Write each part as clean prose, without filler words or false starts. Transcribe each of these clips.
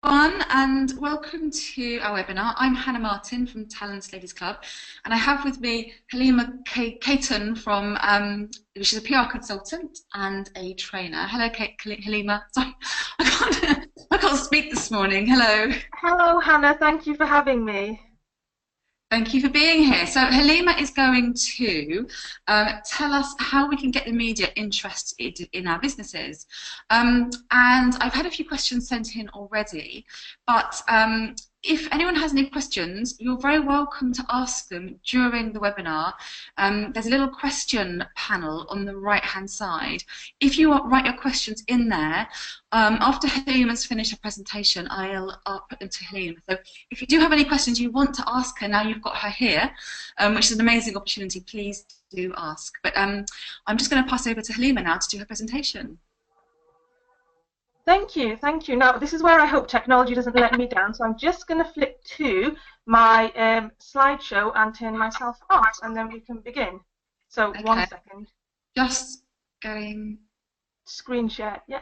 Everyone, and welcome to our webinar. I'm Hannah Martin from Talents Ladies Club, and I have with me Halima Khatun from, which is a PR consultant and a trainer. Hello, Halima. Sorry, I can't speak this morning. Hello. Hello, Hannah. Thank you for having me. Thank you for being here. So Halima is going to tell us how we can get the media interested in our businesses. And I've had a few questions sent in already, but if anyone has any questions, you're very welcome to ask them during the webinar. There's a little question panel on the right-hand side. If you write your questions in there, after Halima's finished her presentation, I'll put them to Halima. So if you do have any questions you want to ask her, now you've got her here, which is an amazing opportunity, please do ask. But I'm just going to pass over to Halima now to do her presentation. Thank you. Thank you. Now, this is where I hope technology doesn't let me down. So I'm just going to flip to my slideshow and turn myself off, and then we can begin. So Okay. 1 second. Just going. Screen share. Yeah.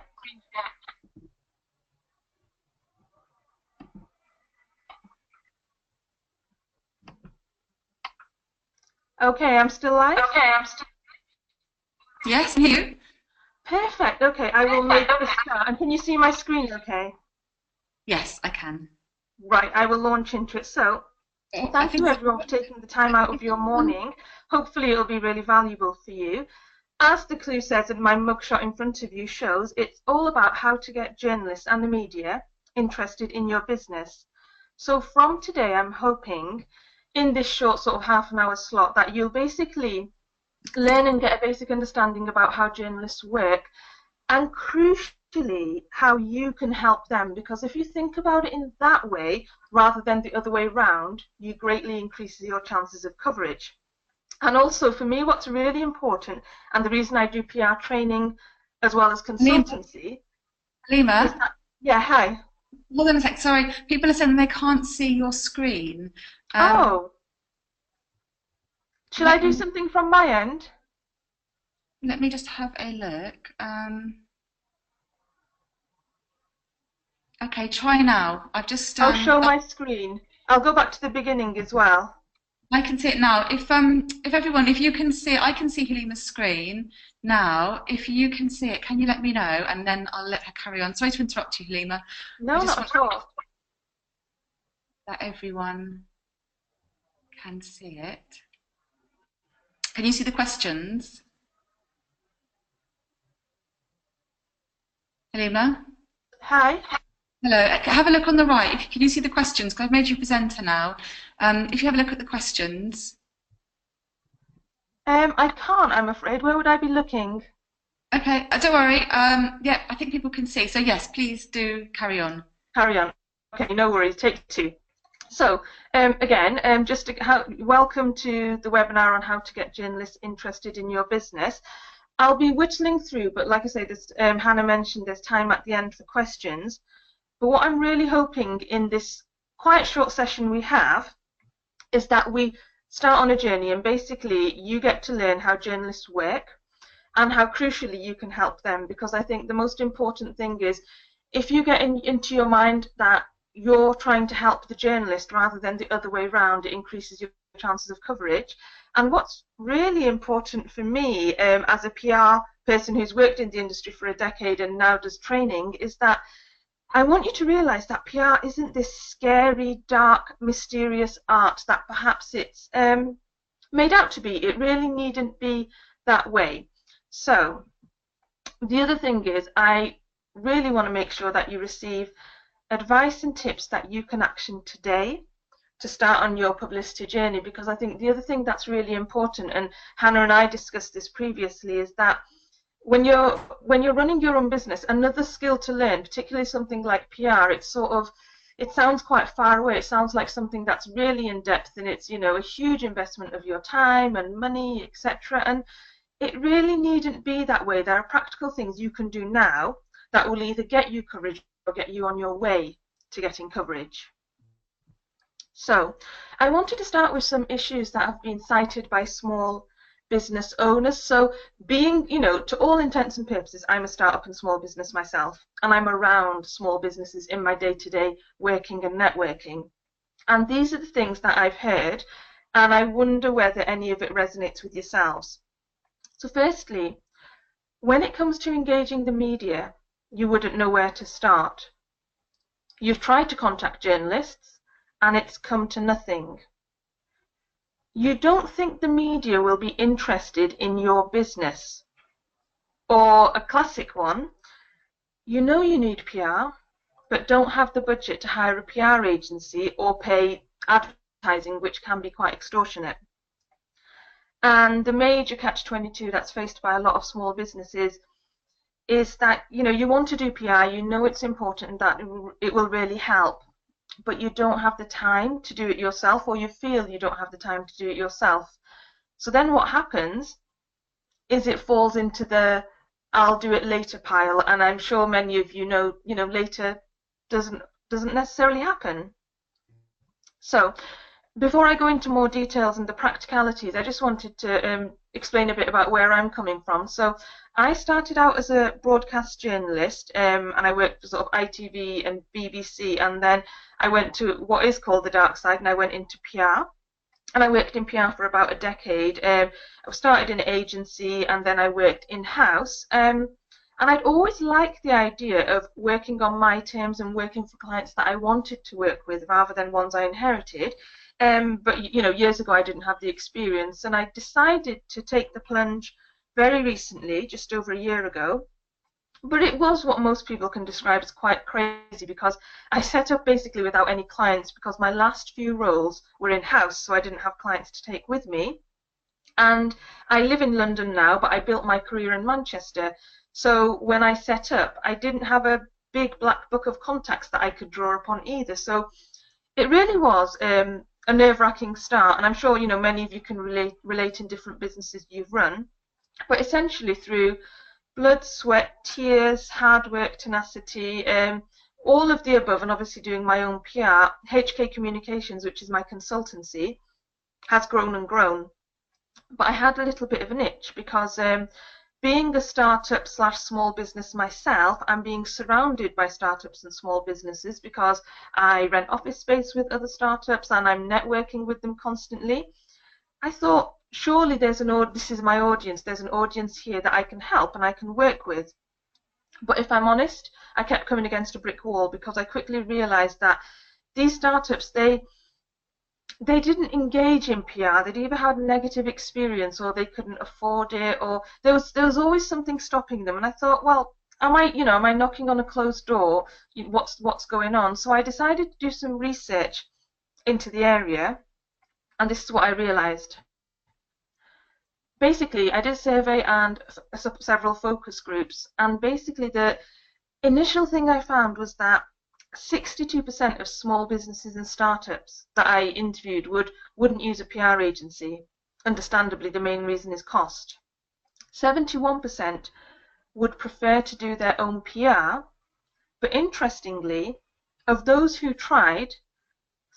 Okay, I'm still live? Yes, you. Perfect. Okay, I will make the start. And can you see my screen okay? Yes, I can. Right, I will launch into it. So thank you everyone for taking the time out of your morning. Hopefully it'll be really valuable for you. As the clue says and my mugshot in front of you shows, it's all about how to get journalists and the media interested in your business. So from today, I'm hoping in this short sort of half an hour slot that you'll basically learn and get a basic understanding about how journalists work, and crucially how you can help them, because if you think about it in that way rather than the other way around, you greatly increase your chances of coverage. And also for me, what's really important, and the reason I do PR training as well as consultancy, Halima? is that, yeah, hi. Hold on a sec, sorry. People are saying they can't see your screen. Oh. Should I do something from my end? Let me just have a look. Okay, try now. I've just. I'll show my screen. I'll go back to the beginning as well. I can see it now. If everyone, if you can see, I can see Halima's screen now. If you can see it, can you let me know, and then I'll let her carry on. Sorry to interrupt you, Halima. No, not at all. That everyone can see it. Can you see the questions? Halima? Hi. Hello. Have a look on the right. Can you see the questions? Because I've made you presenter now. If you have a look at the questions. I can't, I'm afraid. Where would I be looking? Okay, don't worry. Yeah, I think people can see. So yes, please do carry on. Carry on. Okay, no worries. Take two. So again, welcome to the webinar on how to get journalists interested in your business. I'll be whittling through, but like I say, Hannah mentioned there's time at the end for questions. But what I'm really hoping in this quite short session we have is that we start on a journey, and basically you get to learn how journalists work and how crucially you can help them, because I think the most important thing is if you get into your mind that you're trying to help the journalist rather than the other way around, it increases your chances of coverage. And what's really important for me as a PR person who's worked in the industry for a decade and now does training is that I want you to realize that PR isn't this scary, dark, mysterious art that perhaps it's made out to be. It really needn't be that way. So the other thing is I really want to make sure that you receive advice and tips that you can action today to start on your publicity journey, because I think the other thing that's really important, and Hannah and I discussed this previously, is that when you're running your own business, another skill to learn, particularly something like PR, it sounds quite far away. It sounds like something that's really in depth, and it's, you know, a huge investment of your time and money, etc. And it really needn't be that way. There are practical things you can do now that will either get you coverage or get you on your way to getting coverage. So I wanted to start with some issues that have been cited by small business owners. So being, to all intents and purposes, I'm a startup and small business myself, and I'm around small businesses in my day-to-day working and networking. And these are the things that I've heard, and I wonder whether any of it resonates with yourselves. So firstly, when it comes to engaging the media, you wouldn't know where to start. You've tried to contact journalists, and it's come to nothing. You don't think the media will be interested in your business. Or a classic one, you know you need PR, but don't have the budget to hire a PR agency or pay advertising, which can be quite extortionate. And the major catch-22 that's faced by a lot of small businesses is that, you want to do PR, you know it's important and that it will really help, but you don't have the time to do it yourself, or you feel you don't have the time to do it yourself. So then what happens is it falls into the I'll do it later pile, and I'm sure many of you know, later doesn't necessarily happen. So before I go into more details and the practicalities, I just wanted to explain a bit about where I'm coming from. So I started out as a broadcast journalist, and I worked for sort of ITV and BBC, and then I went to what is called the dark side, and I went into PR. And I worked in PR for about a decade. I started in an agency, and then I worked in-house. And I'd always liked the idea of working on my terms and working for clients that I wanted to work with rather than ones I inherited. But years ago I didn't have the experience, and I decided to take the plunge very recently, just over a year ago. But it was what most people can describe as quite crazy, because I set up basically without any clients, because my last few roles were in-house, so I didn't have clients to take with me. And I live in London now, but I built my career in Manchester. So when I set up, I didn't have a big black book of contacts that I could draw upon either. So it really was a nerve-wracking start, and I'm sure many of you can relate in different businesses you've run. But essentially through blood, sweat, tears, hard work, tenacity, all of the above, and obviously doing my own PR, HK Communications, which is my consultancy, has grown and grown. But I had a little bit of an itch, because being a startup / small business myself, I'm being surrounded by startups and small businesses because I rent office space with other startups and I'm networking with them constantly. I thought, surely this is my audience, there's an audience here that I can help and I can work with. But if I'm honest, I kept coming against a brick wall, because I quickly realized that these startups, they didn't engage in PR. They'd either had a negative experience, or they couldn't afford it, or there was always something stopping them. And I thought, well, am I knocking on a closed door? What's going on? So I decided to do some research into the area, and this is what I realized. Basically, I did a survey and several focus groups, and basically the initial thing I found was that 62% of small businesses and startups that I interviewed wouldn't use a PR agency. Understandably, the main reason is cost. 71% would prefer to do their own PR, but interestingly, of those who tried,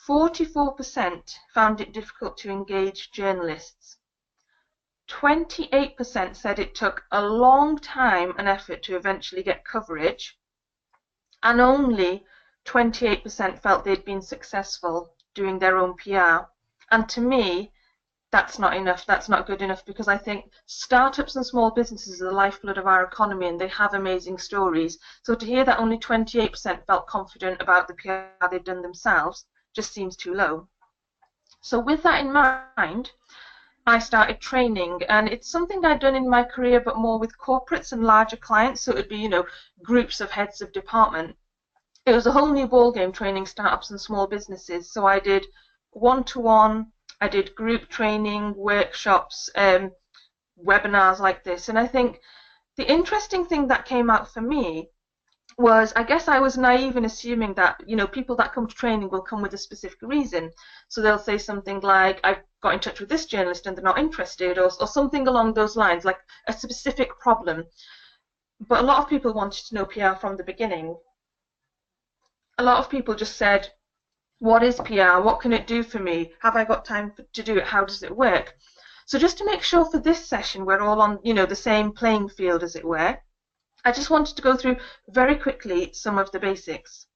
44% found it difficult to engage journalists. 28% said it took a long time and effort to eventually get coverage, and only 28% felt they'd been successful doing their own PR. And to me, that's not enough. That's not good enough, because I think startups and small businesses are the lifeblood of our economy, and they have amazing stories. So to hear that only 28% felt confident about the PR they've done themselves just seems too low. So with that in mind, I started training, and it's something I'd done in my career, but more with corporates and larger clients. So it would be, groups of heads of department. It was a whole new ballgame training startups and small businesses. So I did one-to-one, I did group training, workshops, webinars like this. And I think the interesting thing that came out for me was, I guess I was naive in assuming that, people that come to training will come with a specific reason. So they'll say something like, I've got in touch with this journalist and they're not interested, or something along those lines, like a specific problem. But a lot of people wanted to know PR from the beginning. A lot of people just said, what is PR? What can it do for me? Have I got time to do it? How does it work? So just to make sure for this session we're all on, the same playing field, as it were, I just wanted to go through very quickly some of the basics.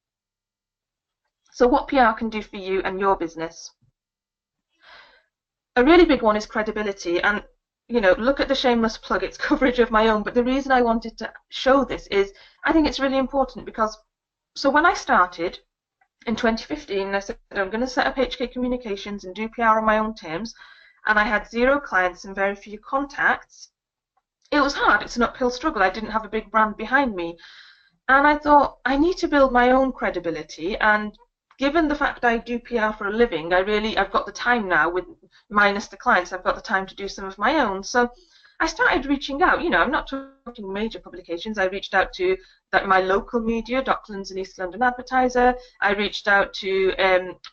So what PR can do for you and your business. A really big one is credibility, and look at the shameless plug, it's coverage of my own, but the reason I wanted to show this is I think it's really important because, so when I started in 2015, I said I'm going to set up HK Communications and do PR on my own terms, and I had 0 clients and very few contacts. It was hard, it's an uphill struggle, I didn't have a big brand behind me, and I thought I need to build my own credibility, and given the fact I do PR for a living, I've got the time now, with minus the clients, I've got the time to do some of my own. So I started reaching out. I'm not talking major publications. I reached out to my local media, Docklands and East London Advertiser. I reached out to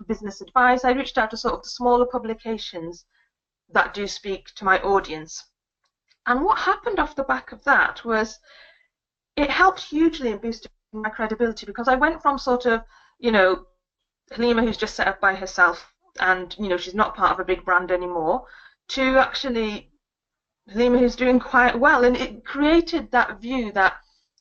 Business Advice. I reached out to sort of the smaller publications that do speak to my audience. And what happened off the back of that was it helped hugely in boosting my credibility, because I went from sort of, Halima, who's just set up by herself, and she's not part of a big brand anymore, to actually Halima who's doing quite well. And it created that view, that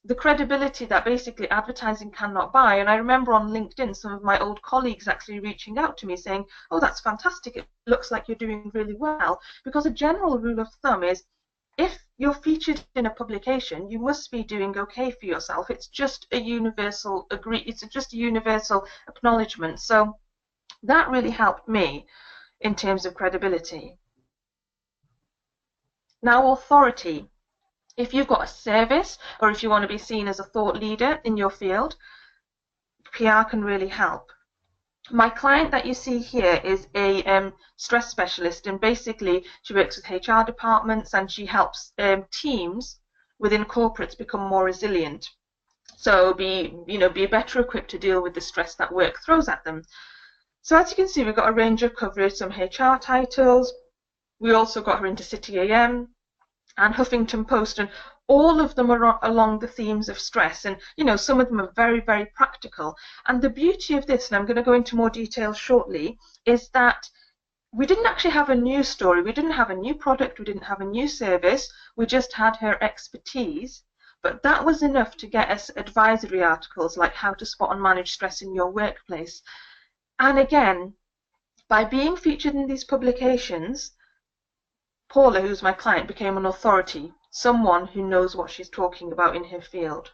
the credibility that basically advertising cannot buy. And I remember on LinkedIn some of my old colleagues actually reaching out to me saying, oh, that's fantastic, it looks like you're doing really well. Because a general rule of thumb is, if you're featured in a publication, you must be doing okay for yourself. It's just a universal it's just a universal acknowledgement. So that really helped me in terms of credibility. Now, authority. If you've got a service, or if you want to be seen as a thought leader in your field, PR can really help. My client that you see here is a stress specialist, and basically she works with HR departments and she helps teams within corporates become more resilient. So be better equipped to deal with the stress that work throws at them. So as you can see, we've got a range of coverage, some HR titles. We also got her into City AM and Huffington Post, and all of them are along the themes of stress, and some of them are very, very practical. And the beauty of this, and I'm going to go into more detail shortly, is that we didn't actually have a new story, we didn't have a new product, we didn't have a new service, we just had her expertise. But that was enough to get us advisory articles like how to spot and manage stress in your workplace. And again, by being featured in these publications, Paula, who's my client, became an authority, someone who knows what she's talking about in her field.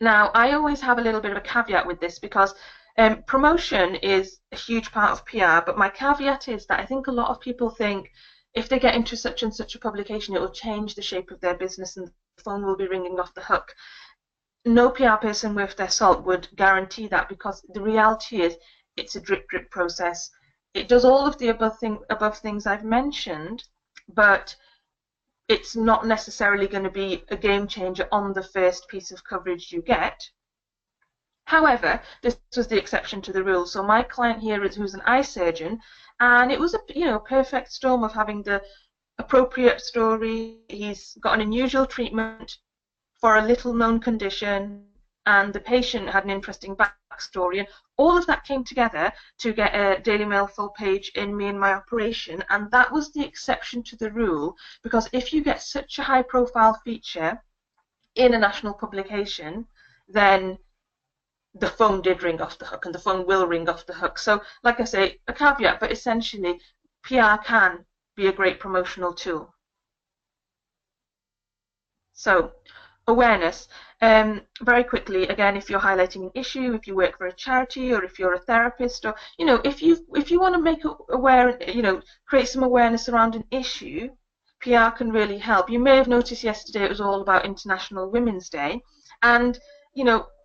Now, I always have a little bit of a caveat with this, because promotion is a huge part of PR, but my caveat is that I think a lot of people think if they get into such and such a publication, it will change the shape of their business and the phone will be ringing off the hook. No PR person worth their salt would guarantee that, because the reality is it's a drip process. It does all of the above things I've mentioned, but it's not necessarily going to be a game changer on the first piece of coverage you get. However, this was the exception to the rule. So my client here is who's an eye surgeon, and it was a perfect storm of having the appropriate story. He's got an unusual treatment for a little known condition, and the patient had an interesting backstory, and all of that came together to get a Daily Mail full page in Me and My Operation. And that was the exception to the rule, because if you get such a high profile feature in a national publication, then the phone did ring off the hook, and the phone will ring off the hook. So like I say, a caveat, but essentially PR can be a great promotional tool. So awareness. Very quickly, again, if you're highlighting an issue, if you work for a charity, or if you're a therapist, or if you want to make aware, create some awareness around an issue, PR can really help. You may have noticed yesterday it was all about International Women's Day, and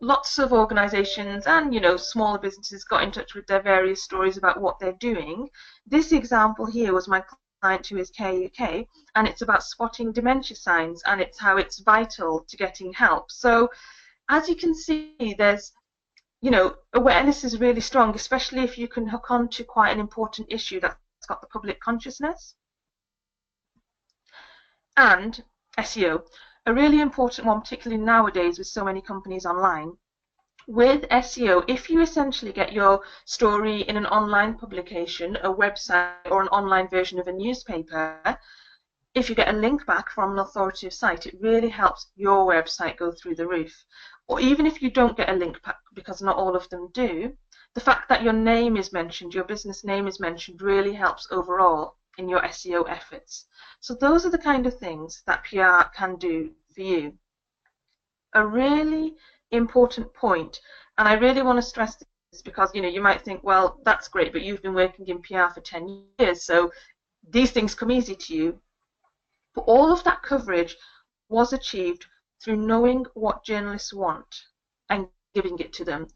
lots of organisations and smaller businesses got in touch with their various stories about what they're doing. This example here was my client, who is KUK, and it's about spotting dementia signs, and it's how it's vital to getting help. So as you can see, there's awareness is really strong, especially if you can hook on to quite an important issue that's got the public consciousness. And SEO, a really important one, particularly nowadays with so many companies online. With SEO, if you essentially get your story in an online publication, a website, or an online version of a newspaper, if you get a link back from an authoritative site, it really helps your website go through the roof. Or even if you don't get a link back, because not all of them do, the fact that your name is mentioned, your business name is mentioned, really helps overall in your SEO efforts. So those are the kind of things that PR can do for you. A really important point, and I really want to stress this because you might think, well, that's great, but you've been working in PR for 10 years, so these things come easy to you. But all of that coverage was achieved through knowing what journalists want and giving it to them.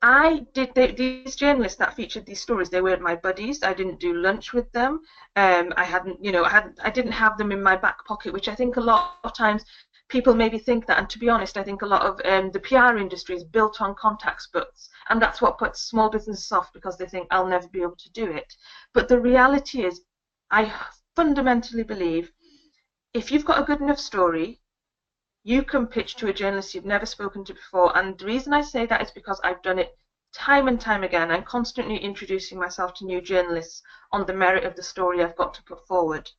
These journalists that featured these stories, they weren't my buddies. I didn't do lunch with them. I didn't have them in my back pocket, which I think a lot of times people maybe think that. And to be honest, I think a lot of the PR industry is built on contacts books, and that's what puts small businesses off, because they think I'll never be able to do it. But the reality is, I fundamentally believe if you've got a good enough story, you can pitch to a journalist you've never spoken to before. And the reason I say that is because I've done it time and time again. I'm constantly introducing myself to new journalists on the merit of the story I've got to put forward.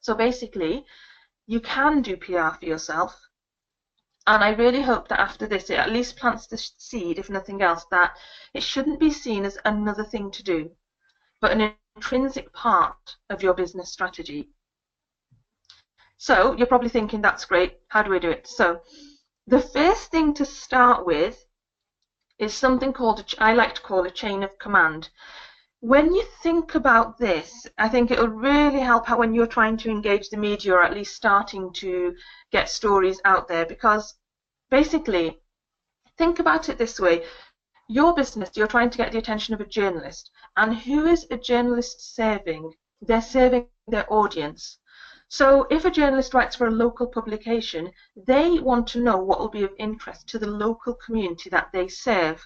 So basically, you can do PR for yourself. And I really hope that after this, it at least plants the seed, if nothing else, that it shouldn't be seen as another thing to do, but an intrinsic part of your business strategy. So you're probably thinking, that's great, how do I do it? So the first thing to start with is something called, I like to call a chain of command. When you think about this, I think it will really help out when you're trying to engage the media, or at least starting to get stories out there, because basically, think about it this way. Your business, you're trying to get the attention of a journalist, and who is a journalist serving? They're serving their audience. So if a journalist writes for a local publication, they want to know what will be of interest to the local community that they serve.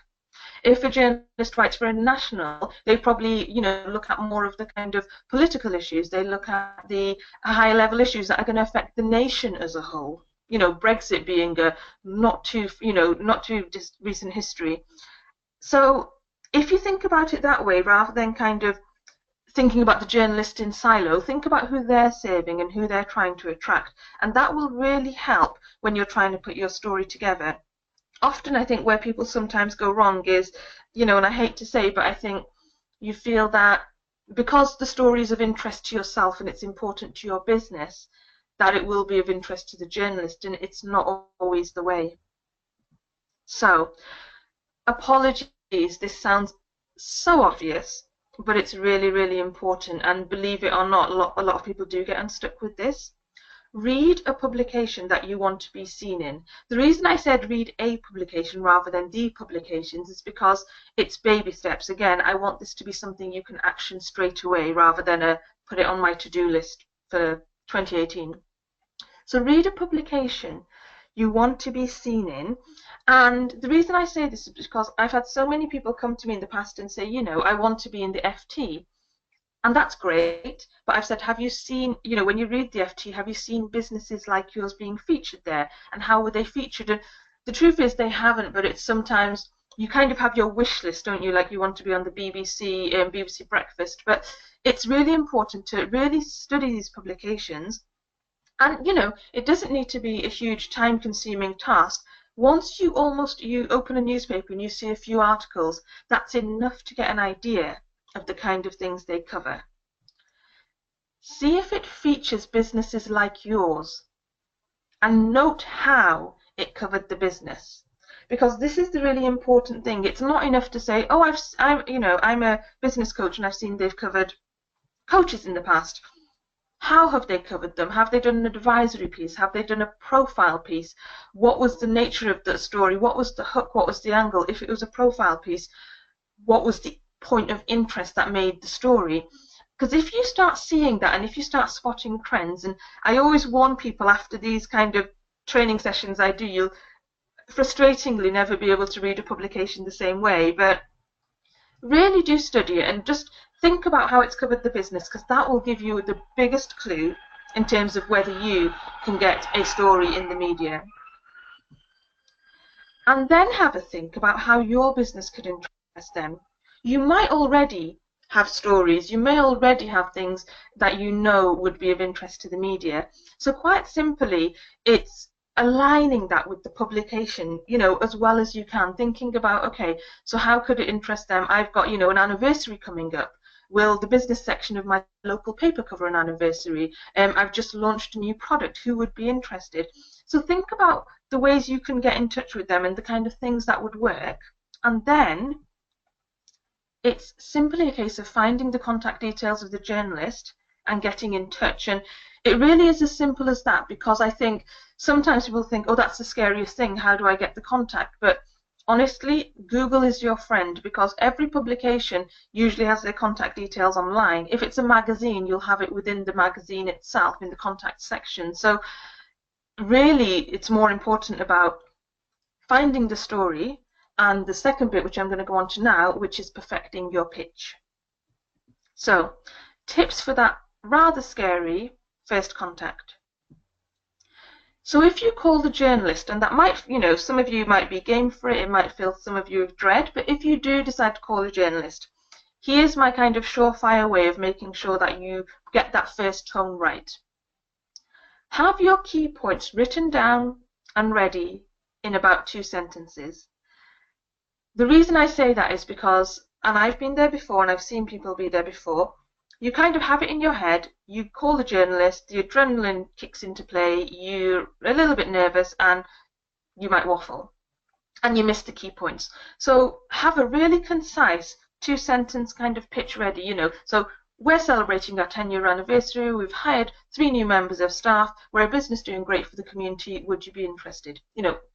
If a journalist writes for a national, they probably, look at more of the kind of political issues. They look at the higher level issues that are going to affect the nation as a whole. Brexit being a not too recent history. So if you think about it that way, rather than kind of thinking about the journalist in silo, think about who they're serving and who they're trying to attract, and that will really help when you're trying to put your story together. Often I think where people sometimes go wrong is, and I hate to say, but I think you feel that because the story is of interest to yourself and it's important to your business, that it will be of interest to the journalist, and it's not always the way. So, apologies, this sounds so obvious, but it's really, really important, and believe it or not, a lot of people do get unstuck with this. Read a publication that you want to be seen in. The reason I said read a publication rather than the publications is because it's baby steps. Again, I want this to be something you can action straight away, rather than put it on my to-do list for 2018. So read a publication you want to be seen in. And the reason I say this is because I've had so many people come to me in the past and say, I want to be in the FT. And that's great, but I've said, have you seen, when you read the FT, have you seen businesses like yours being featured there? And how were they featured? And the truth is they haven't, but it's sometimes, you kind of have your wish list, don't you? Like you want to be on the BBC, BBC Breakfast. But it's really important to really study these publications. And, it doesn't need to be a huge time-consuming task. Once you open a newspaper and you see a few articles, that's enough to get an idea of the kind of things they cover. See if it features businesses like yours, and note how it covered the business. Because this is the really important thing. It's not enough to say, oh, I'm a business coach and I've seen they've covered coaches in the past. How have they covered them? Have they done an advisory piece? Have they done a profile piece? What was the nature of the story? What was the hook? What was the angle? If it was a profile piece, what was the point of interest that made the story? Because if you start seeing that, and if you start spotting trends, and I always warn people after these kind of training sessions I do, you'll frustratingly never be able to read a publication the same way, but really do study it and just think about how it's covered the business, because that will give you the biggest clue in terms of whether you can get a story in the media. and then have a think about how your business could interest them. You might already have stories, you may already have things that you know would be of interest to the media. So quite simply, it's aligning that with the publication, as well as you can, thinking about, okay, so how could it interest them? I've got, an anniversary coming up. Will the business section of my local paper cover an anniversary? I've just launched a new product. Who would be interested? So think about the ways you can get in touch with them and the kind of things that would work. And then it's simply a case of finding the contact details of the journalist and getting in touch. And it really is as simple as that, because I think sometimes people think, oh, that's the scariest thing. How do I get the contact? But honestly, Google is your friend, because every publication usually has their contact details online. If it's a magazine, you'll have it within the magazine itself in the contact section. So really, it's more important about finding the story, and the second bit, which I'm going to go on to now, which is perfecting your pitch. So, tips for that rather scary first contact. So if you call the journalist, and that might, some of you might be game for it, it might fill some of you with dread, but if you do decide to call a journalist, here's my kind of surefire way of making sure that you get that first tone right. Have your key points written down and ready in about 2 sentences. The reason I say that is because, and I've been there before and I've seen people be there before, you kind of have it in your head, you call the journalist, the adrenaline kicks into play, you're a little bit nervous and you might waffle and you miss the key points. So have a really concise 2-sentence kind of pitch ready, So we're celebrating our 10-year anniversary, we've hired 3 new members of staff, we're a business doing great for the community, would you be interested?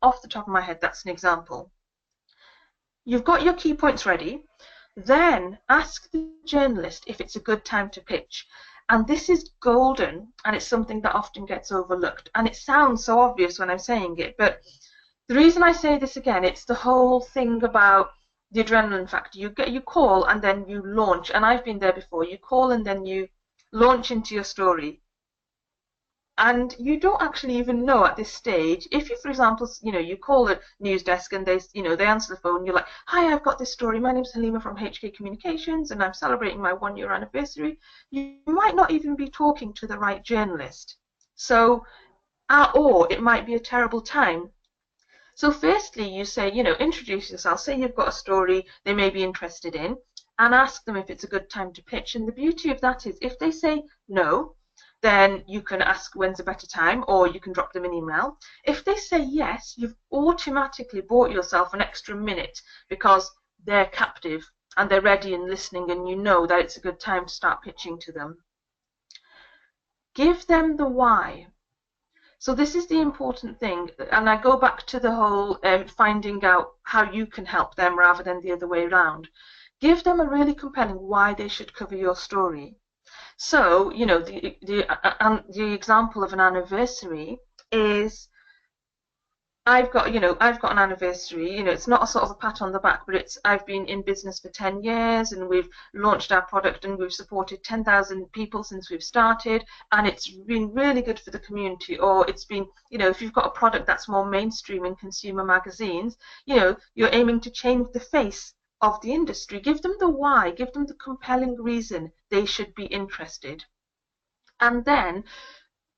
Off the top of my head, that's an example. You've got your key points ready. Then ask the journalist if it's a good time to pitch. And this is golden, and it's something that often gets overlooked. And it sounds so obvious when I'm saying it, but the reason I say this again, it's the whole thing about the adrenaline factor. You call and then you launch, and I've been there before. You call and then you launch into your story. And you don't actually even know at this stage, if you, for example, you call a news desk and they answer the phone, you're like, hi, I've got this story. My name's Halima from HK Communications and I'm celebrating my 1-year anniversary. You might not even be talking to the right journalist. So, or it might be a terrible time. So firstly, you say, introduce yourself, say you've got a story they may be interested in, and ask them if it's a good time to pitch. And the beauty of that is, if they say no, then you can ask when's a better time, or you can drop them an email. If they say yes, you've automatically bought yourself an extra minute, because they're captive and they're ready and listening, and you know that it's a good time to start pitching to them. Give them the why. So this is the important thing, and I go back to the whole finding out how you can help them rather than the other way around. Give them a really compelling why they should cover your story. So, the example of an anniversary is, I've got an anniversary. It's not a sort of a pat on the back, but I've been in business for 10 years, and we've launched our product, and we've supported 10,000 people since we've started, and it's been really good for the community. Or it's been, if you've got a product that's more mainstream in consumer magazines, you're aiming to change the face of the industry. Give them the why, give them the compelling reason they should be interested. And then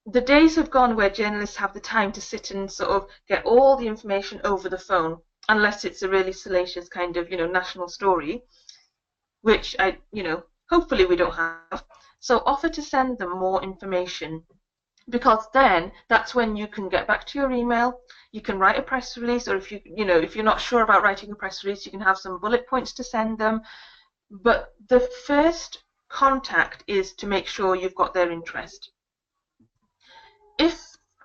the days have gone where journalists have the time to sit and sort of get all the information over the phone, unless it's a really salacious kind of national story, which hopefully we don't have. So offer to send them more information, because then that's when you can get back to your email, you can write a press release, or if you're not sure about writing a press release, you can have some bullet points to send them. But the first contact is to make sure you've got their interest. If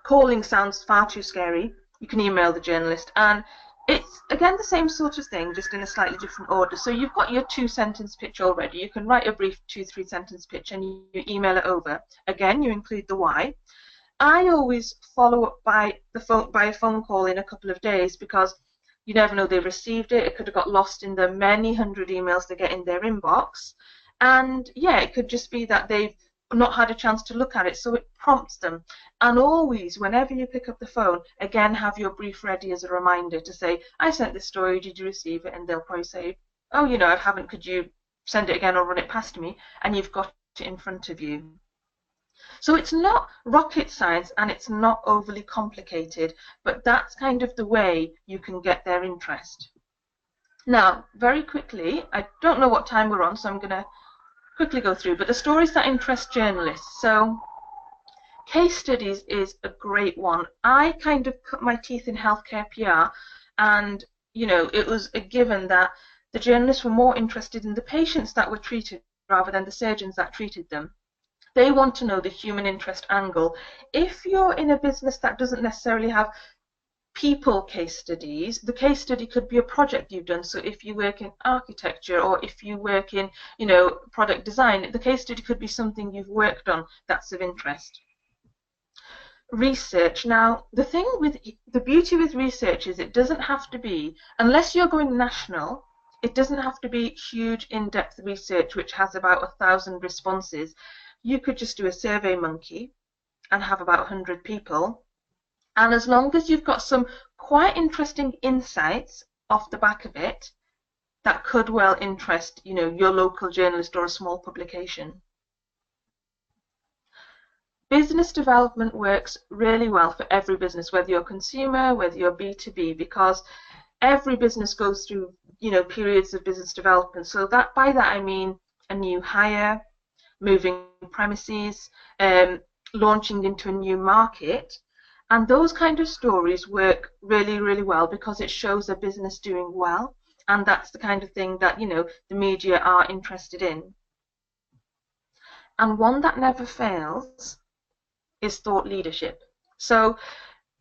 calling sounds far too scary, you can email the journalist, and it's again the same sort of thing, just in a slightly different order. So you've got your 2-sentence pitch already. You can write a brief 2-3-sentence pitch and you email it over. Again, you include the why. I always follow up by a phone call in a couple of days, because you never know, they received it. It could have got lost in the many hundred emails they get in their inbox. And yeah, it could just be that they've not had a chance to look at it, so it prompts them. And always, whenever you pick up the phone, again, have your brief ready as a reminder to say, I sent this story, did you receive it? And they'll probably say, oh, you know, I haven't, could you send it again or run it past me? And you've got it in front of you. So it's not rocket science and it's not overly complicated, but that's kind of the way you can get their interest. Now, very quickly, I don't know what time we're on, so I'm going to quickly go through, but the stories that interest journalists. So case studies is a great one. I kind of cut my teeth in healthcare PR, and you know, it was a given that the journalists were more interested in the patients that were treated rather than the surgeons that treated them. They want to know the human interest angle. If you're in a business that doesn't necessarily have people case studies, the case study could be a project you've done. So if you work in architecture or if you work in, you know, product design, the case study could be something you've worked on that's of interest. Research. Now, the beauty with research is it doesn't have to be, unless you're going national, it doesn't have to be huge in-depth research which has about 1,000 responses. You could just do a survey monkey and have about 100 people. And as long as you've got some quite interesting insights off the back of it, that could well interest, you know, your local journalist or a small publication. Business development works really well for every business, whether you're a consumer, whether you're B2B, because every business goes through, you know, periods of business development. So that, by that I mean a new hire, moving premises, launching into a new market. And those kind of stories work really, really well because it shows a business doing well. And that's the kind of thing that, you know, the media are interested in. And one that never fails is thought leadership. So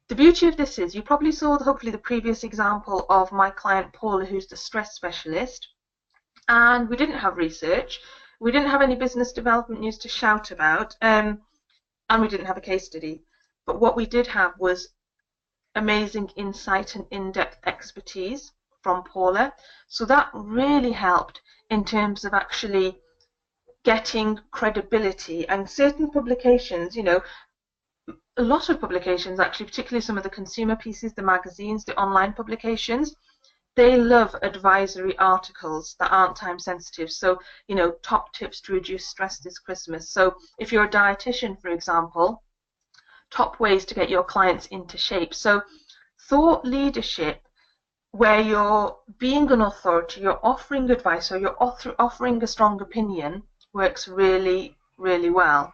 the beauty of this is, you probably saw, hopefully, the previous example of my client Paula, who's the stress specialist. And we didn't have research. We didn't have any business development news to shout about. And we didn't have a case study. But what we did have was amazing insight and in-depth expertise from Paula. So that really helped in terms of actually getting credibility. And certain publications, you know, a lot of publications actually, particularly some of the consumer pieces, the magazines, the online publications, they love advisory articles that aren't time sensitive. So, you know, top tips to reduce stress this Christmas. So if you're a dietitian, for example, top ways to get your clients into shape. So thought leadership, where you're being an authority, you're offering advice, or you're offering a strong opinion, works really, really well.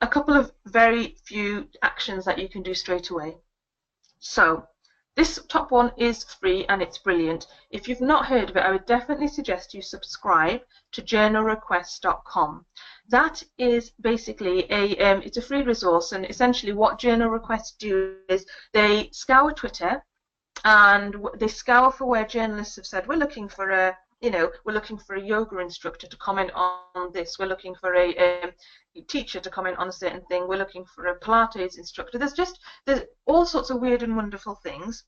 A couple of very few actions that you can do straight away. So this top one is free and it's brilliant. If you've not heard of it, I would definitely suggest you subscribe to journalrequests.com. That is basically it's a free resource, and essentially what journal requests do is they scour Twitter and they scour for where journalists have said, we're looking for a, you know, we're looking for a yoga instructor to comment on this, we're looking for a teacher to comment on a certain thing, we're looking for a Pilates instructor. There's all sorts of weird and wonderful things.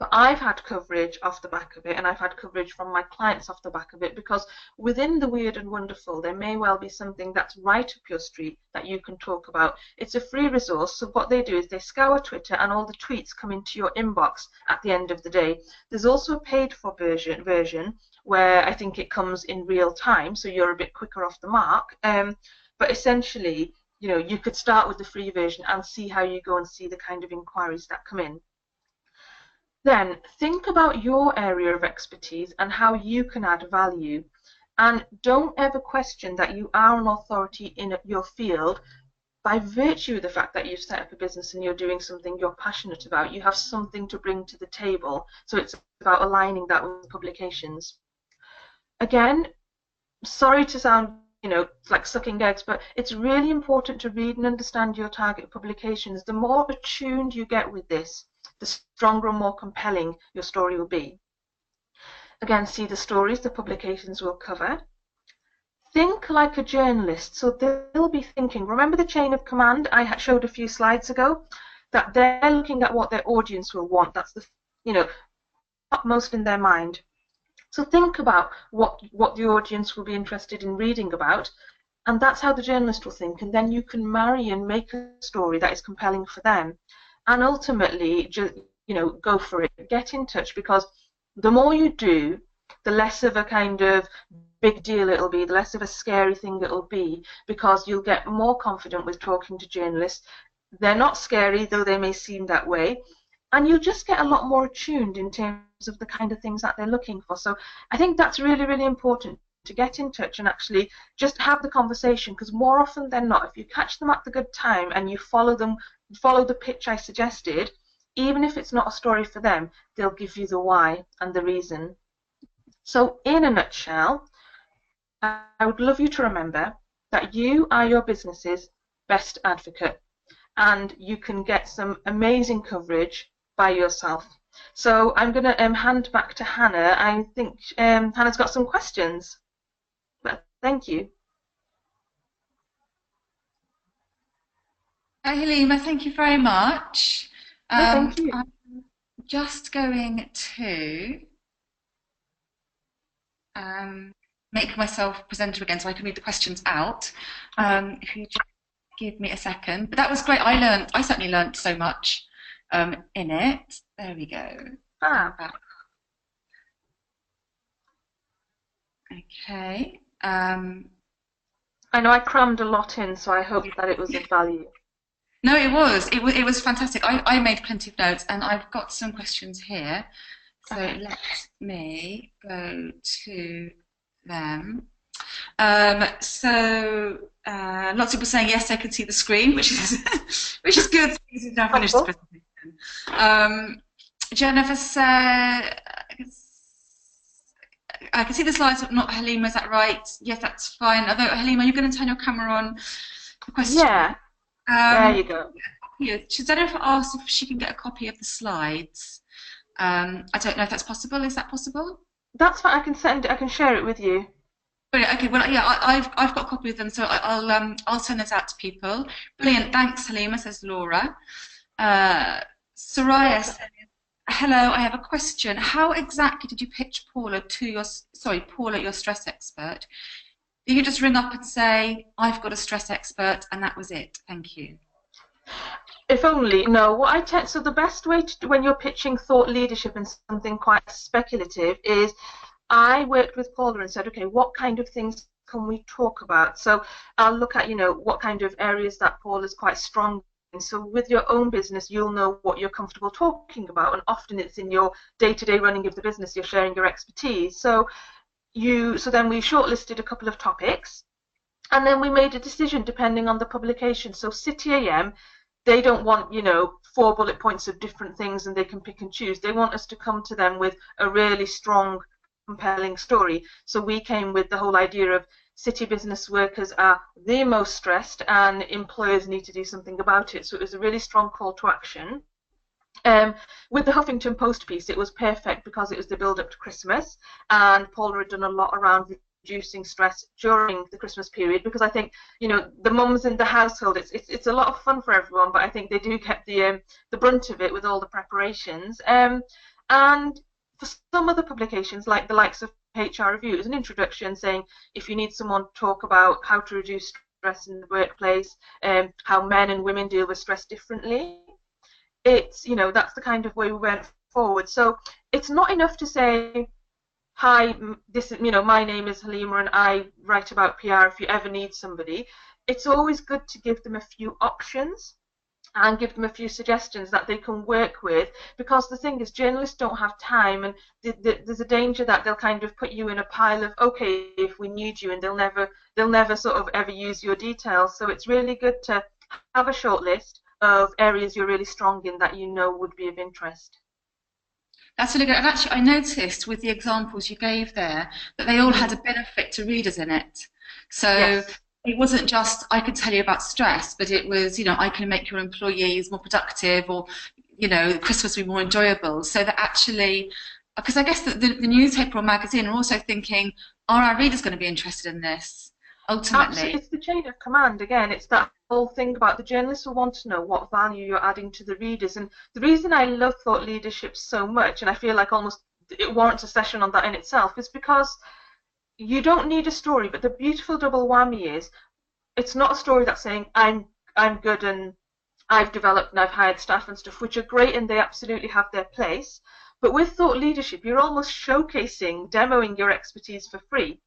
But I've had coverage off the back of it, and I've had coverage from my clients off the back of it, because within the weird and wonderful, there may well be something that's right up your street that you can talk about. It's a free resource, so what they do is they scour Twitter and all the tweets come into your inbox at the end of the day. There's also a paid for version where I think it comes in real time, so you're a bit quicker off the mark. But essentially, you know, you could start with the free version and see how you go and see the kind of inquiries that come in. Then think about your area of expertise and how you can add value. And don't ever question that you are an authority in your field by virtue of the fact that you've set up a business and you're doing something you're passionate about. You have something to bring to the table. So it's about aligning that with publications. Again, sorry to sound, you know, like sucking eggs, but it's really important to read and understand your target publications. The more attuned you get with this, the stronger and more compelling your story will be. Again, see the stories the publications will cover. Think like a journalist, so they'll be thinking, remember the chain of command I showed a few slides ago, that they're looking at what their audience will want. That's the, you know, upmost in their mind. So think about what the audience will be interested in reading about, and that's how the journalist will think, and then you can marry and make a story that is compelling for them. And ultimately, just, go for it. Get in touch, because the more you do, the less of a kind of big deal it'll be, the less of a scary thing it'll be, because you'll get more confident with talking to journalists. They're not scary, though they may seem that way, and you'll just get a lot more attuned in terms of the kind of things that they're looking for. So I think that's really, really important, to get in touch and actually just have the conversation, because more often than not, if you catch them at the good time and you follow the pitch I suggested, even if it's not a story for them, they'll give you the why and the reason. So in a nutshell, I would love you to remember that you are your business's best advocate, and you can get some amazing coverage by yourself. So I'm going to hand back to Hannah. I think Hannah's got some questions. But thank you. Hi, Halima, thank you very much. No, thank you. I'm just going to make myself presenter again so I can read the questions out. If you just give me a second. But that was great. I certainly learned so much in it. There we go. Okay. I know I crammed a lot in, so I hope that it was of value. No, it was. It was fantastic. I made plenty of notes, and I've got some questions here. So let me go to them. Lots of people saying yes, I can see the screen, which is which is good. So now finished the presentation. Jennifer said, I can see the slides, but not Halima. Is that right? Yes, that's fine. Although Halima, you're going to turn your camera on. The question. Yeah. There you go. Jennifer asked if she can get a copy of the slides. I don't know if that's possible. Is that possible? That's fine. I can send it. I can share it with you. Brilliant. Okay. Well, yeah, I've got a copy of them, so I'll send this out to people. Brilliant. Thanks, Halima. Says Laura. Soraya says, "Hello. I have a question. How exactly did you pitch Paula your stress expert? Did you just ring up and say, I've got a stress expert, and that was it? Thank you." If only. No, so the best way when you're pitching thought leadership and something quite speculative is, I worked with Paula and said, okay, what kind of things can we talk about? So I'll look at, what kind of areas that Paula's quite strong in. So with your own business, you'll know what you're comfortable talking about, and often it's in your day-to-day running of the business, you're sharing your expertise. So then we shortlisted a couple of topics, and then we made a decision depending on the publication. So City AM, they don't want 4 bullet points of different things and they can pick and choose. They want us to come to them with a really strong, compelling story. So we came with the whole idea of city business workers are the most stressed and employers need to do something about it. So it was a really strong call to action. With the Huffington Post piece, it was perfect because it was the build up to Christmas, and Paula had done a lot around reducing stress during the Christmas period, because I think the mums in the household, it's a lot of fun for everyone, but I think they do get the brunt of it with all the preparations. And for some other publications, like the likes of HR Review, it was an introduction saying if you need someone to talk about how to reduce stress in the workplace, how men and women deal with stress differently. It's that's the kind of way we went forward. So it's not enough to say, hi, this is my name is Halima and I write about PR if you ever need somebody. It's always good to give them a few options and give them a few suggestions that they can work with, because the thing is, journalists don't have time, and there's a danger that they'll kind of put you in a pile of, okay, if we need you, and they'll never sort of ever use your details. So it's really good to have a short list of areas you're really strong in that would be of interest. That's really good. And actually, I noticed with the examples you gave there that they all had a benefit to readers in it. So yes. It wasn't just, I can tell you about stress, but it was, I can make your employees more productive, or, Christmas will be more enjoyable. So that actually, because I guess the newspaper or magazine are also thinking, are our readers going to be interested in this? Ultimately. Absolutely. It's the chain of command again. It's that whole thing about the journalists will want to know what value you're adding to the readers. And the reason I love thought leadership so much, and I feel like almost it warrants a session on that in itself, is because you don't need a story, but the beautiful double whammy is it's not a story that's saying I'm good and I've developed and I've hired staff and stuff, which are great and they absolutely have their place. But with thought leadership, you're almost showcasing, demoing your expertise for free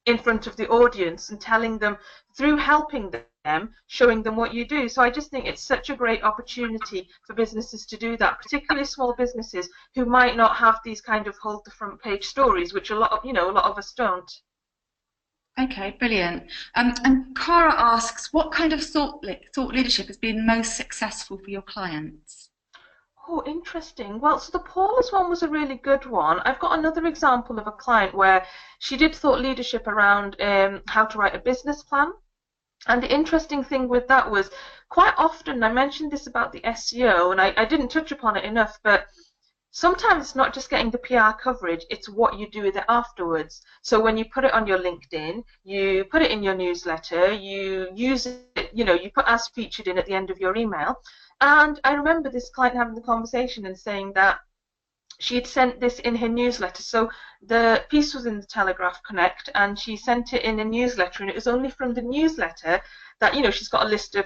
in front of the audience and telling them through helping them, showing them what you do. So I just think it's such a great opportunity for businesses to do that, particularly small businesses who might not have these kind of hold the front page stories, which a lot of us don't. Okay, brilliant. And Cara asks, what kind of thought leadership has been most successful for your clients? Oh, interesting. Well, so the Paula's one was a really good one. I've got another example of a client where she did thought leadership around how to write a business plan. And the interesting thing with that was quite often, I mentioned this about the SEO, and I didn't touch upon it enough, but sometimes it's not just getting the PR coverage, it's what you do with it afterwards. So when you put it on your LinkedIn, you put it in your newsletter, you use it, you put as featured in at the end of your email. And I remember this client having the conversation and saying that she had sent this in her newsletter. So the piece was in the Telegraph Connect and she sent it in a newsletter, and it was only from the newsletter that, she's got a list of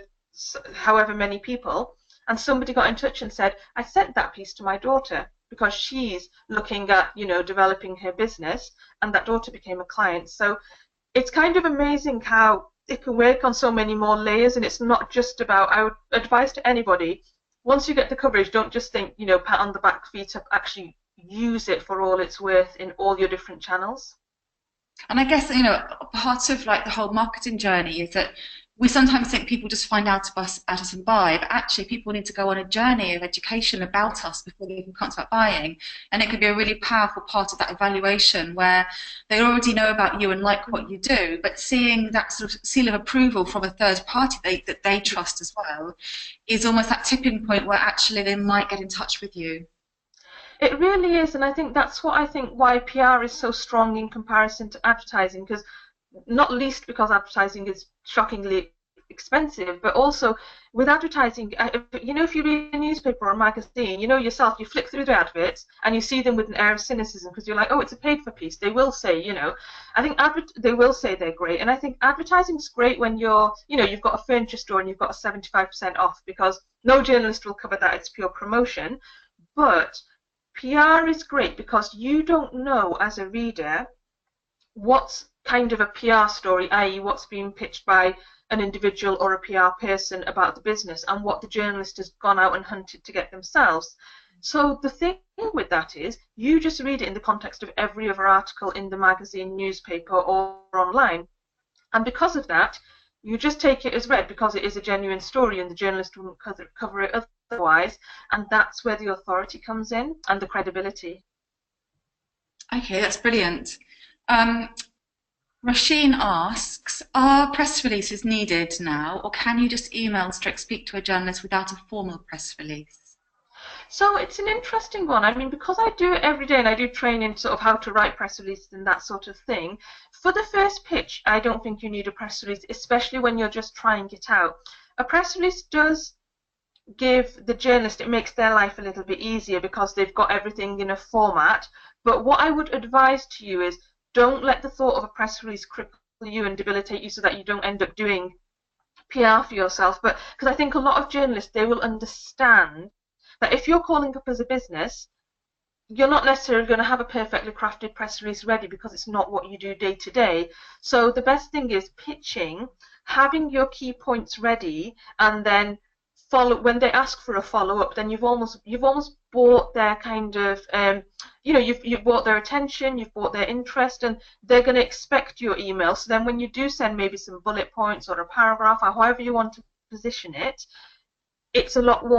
however many people, and somebody got in touch and said, I sent that piece to my daughter because she's looking at, developing her business, and that daughter became a client. So it's kind of amazing how it can work on so many more layers, and it's not just about, I would advise to anybody, once you get the coverage, don't just think, pat on the back, feet up, actually use it for all it's worth in all your different channels. And I guess, part of like the whole marketing journey is that we sometimes think people just find out about us and buy, but actually people need to go on a journey of education about us before they can start buying. And it could be a really powerful part of that evaluation where they already know about you and like what you do, but seeing that sort of seal of approval from a third party that they trust as well is almost that tipping point where actually they might get in touch with you. It really is, and I think that's why PR is so strong in comparison to advertising, because not least because advertising is shockingly expensive, but also with advertising, if you read a newspaper or a magazine, yourself, you flick through the adverts and you see them with an air of cynicism because you're like, oh, it's a paid for piece. They will say, I think they will say they're great, and I think advertising is great when you've got a furniture store and you've got a 75% off, because no journalist will cover that. It's pure promotion. But PR is great because you don't know as a reader what's kind of a PR story, i.e. what's being pitched by an individual or a PR person about the business and what the journalist has gone out and hunted to get themselves. So the thing with that is you just read it in the context of every other article in the magazine, newspaper or online. And because of that, you just take it as read because it is a genuine story and the journalist wouldn't cover it otherwise. And that's where the authority comes in and the credibility. Okay, that's brilliant. Rasheen asks, are press releases needed now, or can you just email speak to a journalist without a formal press release? So it's an interesting one. I mean, because I do it every day and I do training sort of how to write press releases and that sort of thing, for the first pitch, I don't think you need a press release, especially when you're just trying it out. A press release does give the journalist, it makes their life a little bit easier because they've got everything in a format. But what I would advise to you is don't let the thought of a press release cripple you and debilitate you so that you don't end up doing PR for yourself. But because I think a lot of journalists, they will understand that if you're calling up as a business, you're not necessarily going to have a perfectly crafted press release ready because it's not what you do day to day. So the best thing is pitching, having your key points ready, and then when they ask for a follow-up, then you've almost bought their kind of you've bought their attention, you've bought their interest, and they're going to expect your email. So then when you do send maybe some bullet points or a paragraph or however you want to position it, it's a lot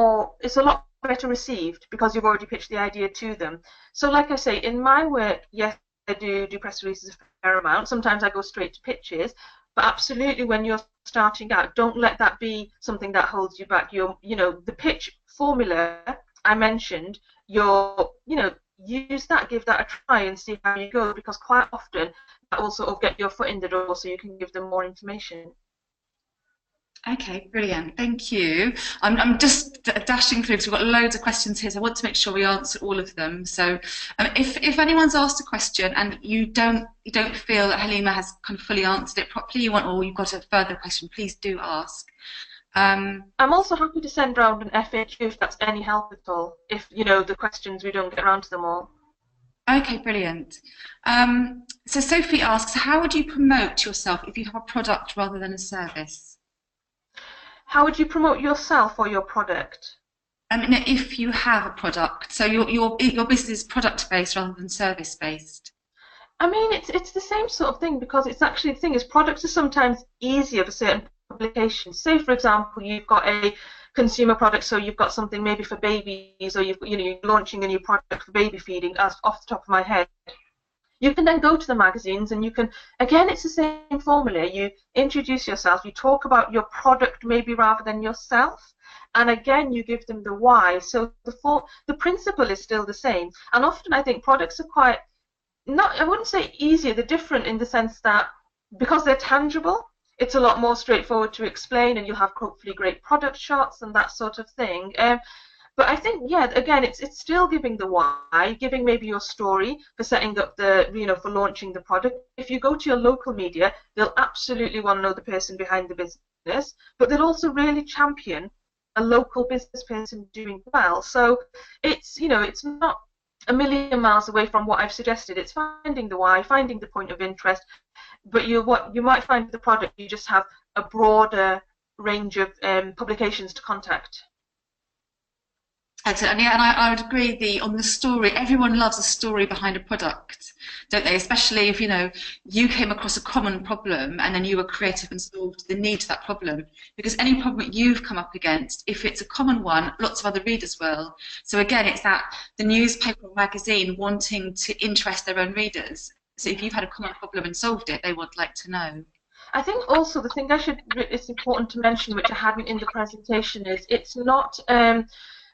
better received because you've already pitched the idea to them. So like I say, in my work, yes, I do press releases a fair amount. Sometimes I go straight to pitches, but absolutely when you're starting out, don't let that be something that holds you back. The pitch formula I mentioned, use that, give that a try and see how you go, because quite often that will sort of get your foot in the door so you can give them more information. Okay, brilliant. Thank you. I'm just dashing through because we've got loads of questions here, so I want to make sure we answer all of them. So, if anyone's asked a question and you don't feel that Halima has kind of fully answered it properly, you want or you've got a further question, please do ask. Um, I'm also happy to send around an FAQ if that's any help at all. If you know the questions we don't get around to them all. okay, brilliant. So Sophie asks, how would you promote yourself if you have a product rather than a service? How would you promote yourself or your product? No, if you have a product, so your business is product based rather than service based. I mean, it's the same sort of thing because it's actually the thing is products are sometimes easier for certain publications. Say, for example, you've got a consumer product, so you've got something maybe for babies, or you're launching a new product for baby feeding. As off the top of my head, you can then go to the magazines and you can again, it's the same formula. You introduce yourself, you talk about your product maybe rather than yourself. And again, you give them the why. So the principle is still the same. And often I think products are quite not I wouldn't say easier, they're different in the sense that because they're tangible, it's a lot more straightforward to explain and you'll have hopefully great product shots and that sort of thing. But I think, yeah, again, it's still giving the why, giving maybe your story for setting up for launching the product. If you go to your local media, they'll absolutely want to know the person behind the business, but they'll also really champion a local business person doing well. So it's not a million miles away from what I've suggested. It's finding the why, finding the point of interest, but what you might find with the product, you just have a broader range of publications to contact. Excellent. And yeah, and I would agree on the story, everyone loves a story behind a product, don't they? Especially if, you came across a common problem and then you were creative and solved the need to that problem. Because any problem that you've come up against, if it's a common one, lots of other readers will. So again, it's that the newspaper or magazine wanting to interest their own readers. So if you've had a common problem and solved it, they would like to know. I think also the thing it's important to mention, which I hadn't in the presentation, is it's not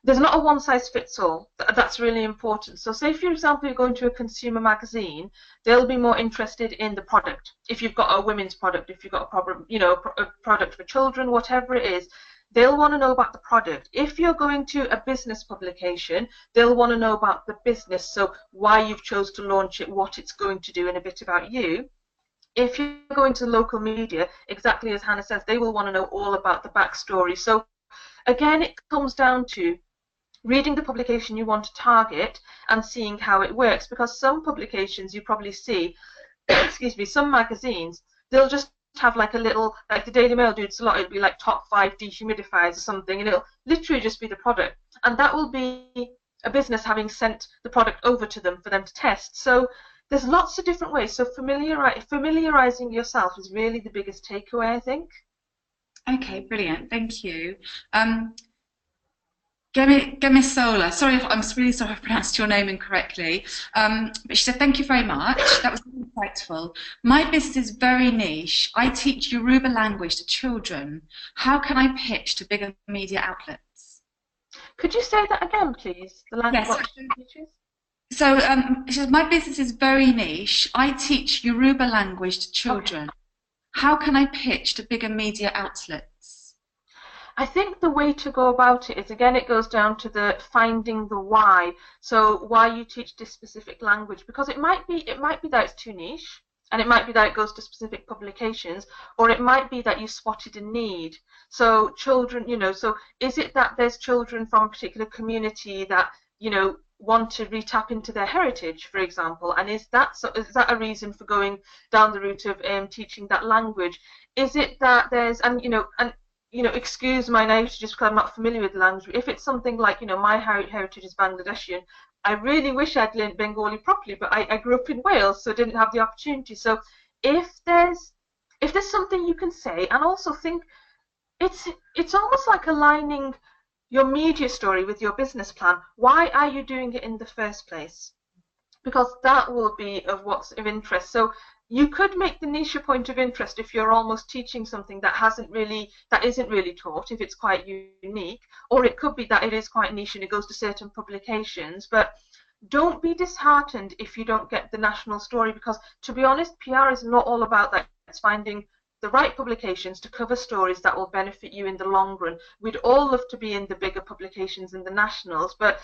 there's not a one size fits all. That's really important. So say, for example, you're going to a consumer magazine, they'll be more interested in the product. If you've got a women's product, if you've got a problem, a product for children, whatever it is, they'll want to know about the product. If you're going to a business publication, they'll want to know about the business, so why you've chose to launch it, what it's going to do, and a bit about you. If you're going to local media, exactly as Hannah says, they will want to know all about the backstory. So again, it comes down to reading the publication you want to target and seeing how it works, because some publications you probably see, excuse me, some magazines, they'll just have like a little, like the Daily Mail do a lot, it'll be like top 5 dehumidifiers or something, and it'll literally just be the product, and that will be a business having sent the product over to them for them to test. So there's lots of different ways. So familiarizing yourself is really the biggest takeaway, I think. Okay, brilliant. Thank you. Gemisola, sorry if I'm really sorry if I pronounced your name incorrectly. But she said, thank you very much. That was really insightful. My business is very niche. I teach Yoruba language to children. How can I pitch to bigger media outlets? Could you say that again, please? The language Yes. teachers? So she says, my business is very niche. I teach Yoruba language to Okay. children. How can I pitch to bigger media outlets? I think the way to go about it is, again, it goes down to the finding the why. So why you teach this specific language, because it might be that it's too niche, and it might be that it goes to specific publications, or it might be that you spotted a need. So children, so is it that there's children from a particular community that, want to re-tap into their heritage, for example, and is that a reason for going down the route of teaching that language? Is it that there's, excuse my naivety just because I'm not familiar with the language. If it's something like, my heritage is Bangladeshi, and I really wish I'd learned Bengali properly, but I grew up in Wales, so didn't have the opportunity. So if there's something you can say, and also think it's almost like aligning your media story with your business plan. Why are you doing it in the first place? Because that will be of what's of interest. So you could make the niche a point of interest if you're almost teaching something that isn't really taught, if it's quite unique, or it could be that it is quite niche and it goes to certain publications. But don't be disheartened if you don't get the national story, because to be honest, PR is not all about that. It's finding the right publications to cover stories that will benefit you in the long run. We'd all love to be in the bigger publications and the nationals, but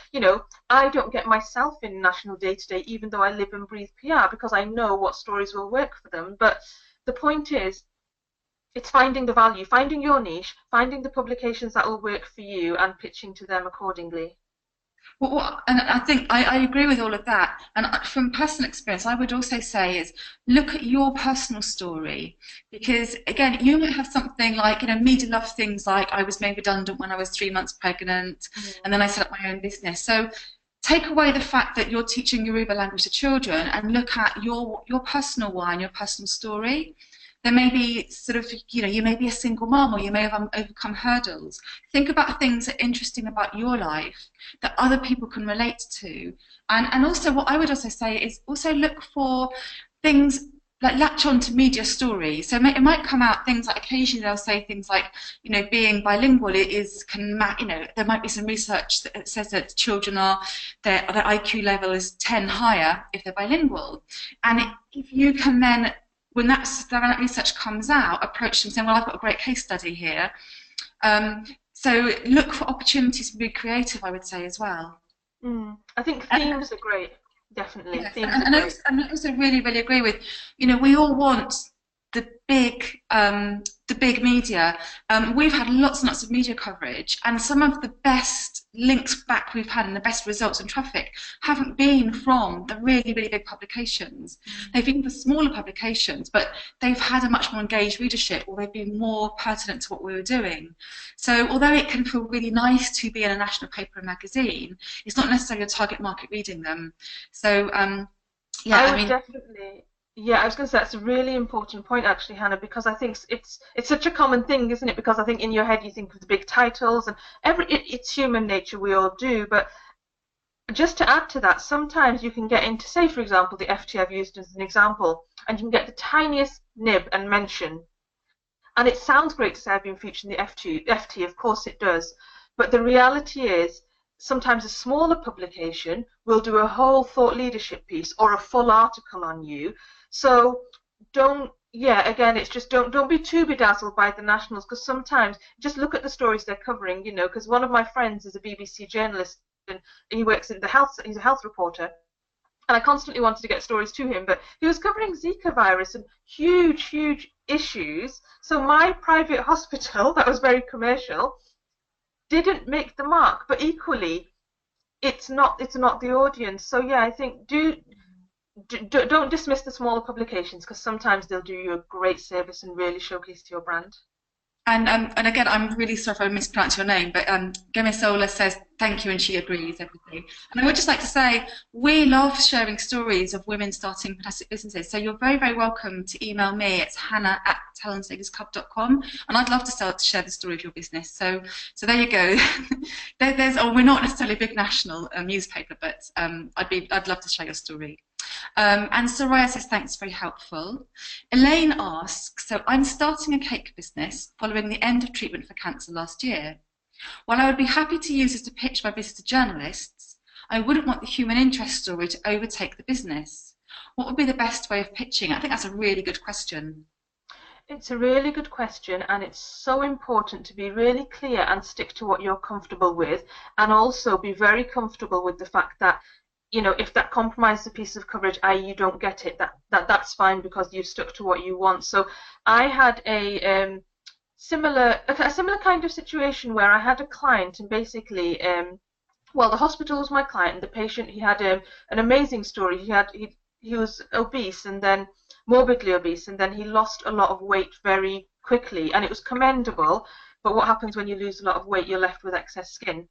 I don't get myself in national day to day, even though I live and breathe PR, because I know what stories will work for them. But the point is, it's finding the value, finding your niche, finding the publications that will work for you, and pitching to them accordingly. And I think I agree with all of that. And from personal experience, I would also say is look at your personal story, because again, you might have something like, media love things like I was made redundant when I was 3 months pregnant, and then I set up my own business. So take away the fact that you're teaching Yoruba language to children and look at your personal why and your personal story. There may be sort of, you may be a single mom, or you may have overcome hurdles. Think about things that are interesting about your life that other people can relate to. And also what I would also say is also look for things like latch on to media stories. So it might come out things like occasionally they'll say things like, being bilingual there might be some research that says that children their IQ level is 10 higher if they're bilingual. And if you can then, when that research comes out, approach them saying, well, I've got a great case study here. So look for opportunities to be creative, I would say, as well. I think themes are great, definitely. Yes. Themes and are great. I also really, really agree with, we all want the big media. We've had lots and lots of media coverage, and some of the best links back we've had and the best results in traffic haven't been from the really, really big publications. They've been the smaller publications, but they've had a much more engaged readership, or they've been more pertinent to what we were doing. So although it can feel really nice to be in a national paper and magazine, it's not necessarily your target market reading them. So yeah, I would definitely. Yeah, I was going to say that's a really important point, actually, Hannah, because I think it's such a common thing, isn't it? Because I think in your head you think of the big titles, and it's human nature, we all do. But just to add to that, sometimes you can get into, say, for example, the FT I've used as an example, and you can get the tiniest nib and mention. And it sounds great to say I've been featured in the FT, of course it does. But the reality is, sometimes a smaller publication will do a whole thought leadership piece or a full article on you. So again, it's just don't be too bedazzled by the nationals, because sometimes just look at the stories they're covering, because one of my friends is a BBC journalist and he works in he's a health reporter. And I constantly wanted to get stories to him, but he was covering Zika virus and huge, huge issues. So my private hospital, that was very commercial, didn't make the mark, but equally, it's not the audience. So yeah, I think don't dismiss the smaller publications, because sometimes they'll do you a great service and really showcase your brand. And again, I'm really sorry if I mispronounced your name, but Gemisola says thank you, and she agrees everything. And I would just like to say we love sharing stories of women starting fantastic businesses. So you're very, very welcome to email me. It's hannah@talentsaviorsclub.com, and I'd love to share the story of your business. So there you go. We're not necessarily a big national newspaper, but I'd love to share your story. And Soraya says, thanks, very helpful. Elaine asks, so I'm starting a cake business following the end of treatment for cancer last year. While I would be happy to use this to pitch my business to journalists, I wouldn't want the human interest story to overtake the business. What would be the best way of pitching? I think that's a really good question. It's a really good question, and it's so important to be really clear and stick to what you're comfortable with, and also be very comfortable with the fact that if that compromises a piece of coverage, i.e. you don't get it, that's fine, because you've stuck to what you want. So I had a similar kind of situation where I had a client, and basically, well, the hospital was my client, and the patient, he had an amazing story. He was obese, and then morbidly obese, and then he lost a lot of weight very quickly, and it was commendable. But what happens when you lose a lot of weight? You're left with excess skin.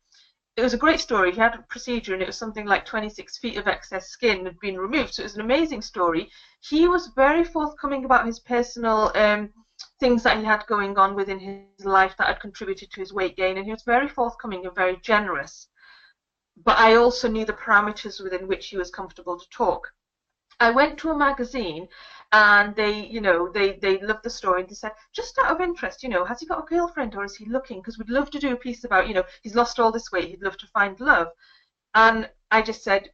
It was a great story. He had a procedure, and it was something like 26 feet of excess skin had been removed. So it was an amazing story. He was very forthcoming about his personal things that he had going on within his life that had contributed to his weight gain, and he was very forthcoming and very generous. But I also knew the parameters within which he was comfortable to talk. I went to a magazine, and they loved the story, and they said, just out of interest, has he got a girlfriend, or is he looking? Because we'd love to do a piece about, he's lost all this weight, he'd love to find love. And I just said,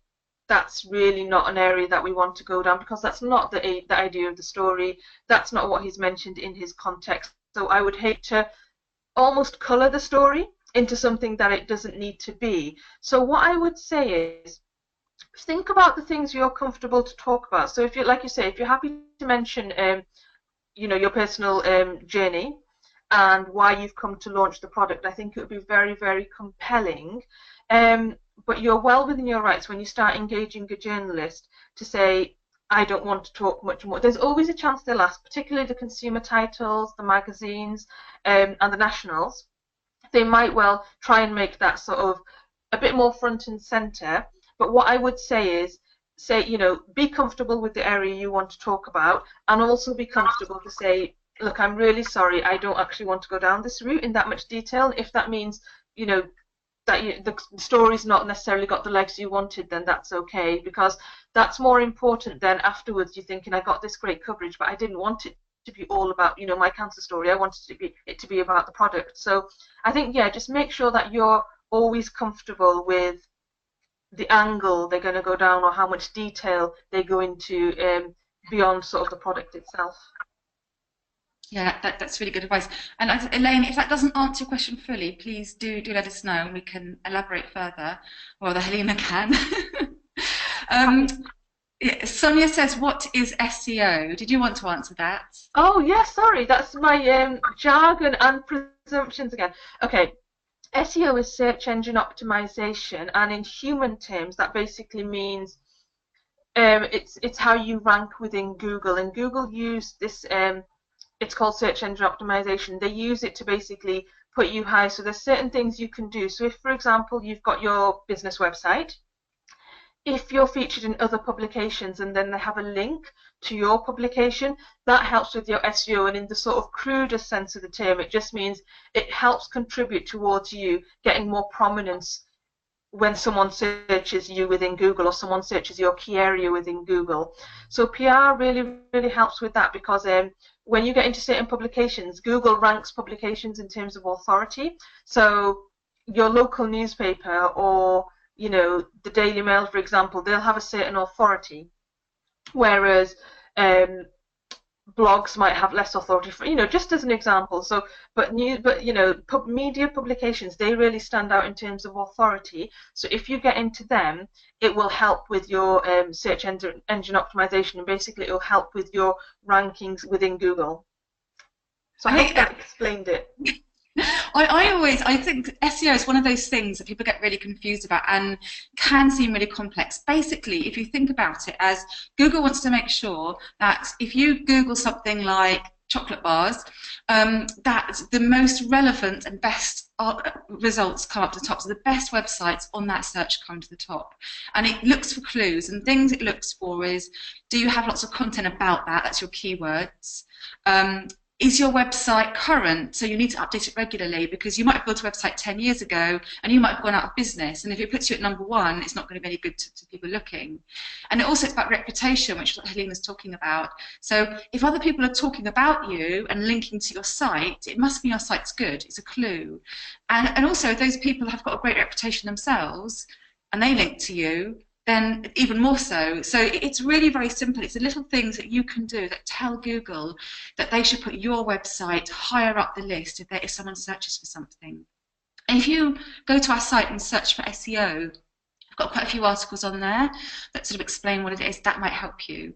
that's really not an area that we want to go down, because that's not the idea of the story. That's not what he's mentioned in his context. So I would hate to almost colour the story into something that it doesn't need to be. So what I would say is, think about the things you're comfortable to talk about. So if you, like you say, if you're happy to mention, your personal journey and why you've come to launch the product, I think it would be very, very compelling. But you're well within your rights when you start engaging a journalist to say, I don't want to talk much more. There's always a chance they'll ask, particularly the consumer titles, the magazines, and the nationals. They might well try and make that sort of a bit more front and center. But what I would say is, be comfortable with the area you want to talk about, and also be comfortable to say, look, I'm really sorry, I don't actually want to go down this route in that much detail. If that means, that the story's not necessarily got the legs you wanted, then that's okay, because that's more important than afterwards you're thinking, I got this great coverage, but I didn't want it to be all about, my cancer story. I wanted it to be about the product. So I think, just make sure that you're always comfortable with the angle they're going to go down, or how much detail they go into beyond sort of the product itself. Yeah, that's really good advice. And Elaine, if that doesn't answer your question fully, please do let us know and we can elaborate further, or the Halima can. Yeah, Sonia says, what is SEO? Did you want to answer that? Oh, yeah, sorry, that's my jargon and presumptions again. Okay, SEO is search engine optimization, and in human terms, that basically means it's how you rank within Google. And Google use this, it's called search engine optimization. They use it to basically put you high. So there's certain things you can do. So if, for example, you've got your business website, if you're featured in other publications and then they have a link to your publication, that helps with your SEO. And in the sort of crudest sense of the term, it just means it helps contribute towards you getting more prominence when someone searches you within Google, or someone searches your key area within Google. So PR really, really helps with that, because when you get into certain publications, Google ranks publications in terms of authority. So your local newspaper, or the Daily Mail, for example, they'll have a certain authority, whereas blogs might have less authority, for, just as an example. So, media publications, they really stand out in terms of authority. So if you get into them, it will help with your search engine optimization, and basically it will help with your rankings within Google. So I hope that explained it. I think SEO is one of those things that people get really confused about and can seem really complex. Basically, if you think about it, as Google wants to make sure that if you Google something like chocolate bars, that the most relevant and best results come up to the top. So the best websites on that search come to the top. And it looks for clues, and things it looks for is, do you have lots of content about that? That's your keywords. Is your website current? So you need to update it regularly, because you might have built a website 10 years ago and you might have gone out of business. And if it puts you at #1, it's not going to be any good to people looking. And also it's about reputation, which is what Halima's talking about. So if other people are talking about you and linking to your site, it must mean your site's good. It's a clue. And also if those people have got a great reputation themselves and they link to you, then even more so. So it's really very simple. It's the little things that you can do that tell Google that they should put your website higher up the list if someone searches for something. And if you go to our site and search for SEO, I've got quite a few articles on there that sort of explain what it is. That might help you.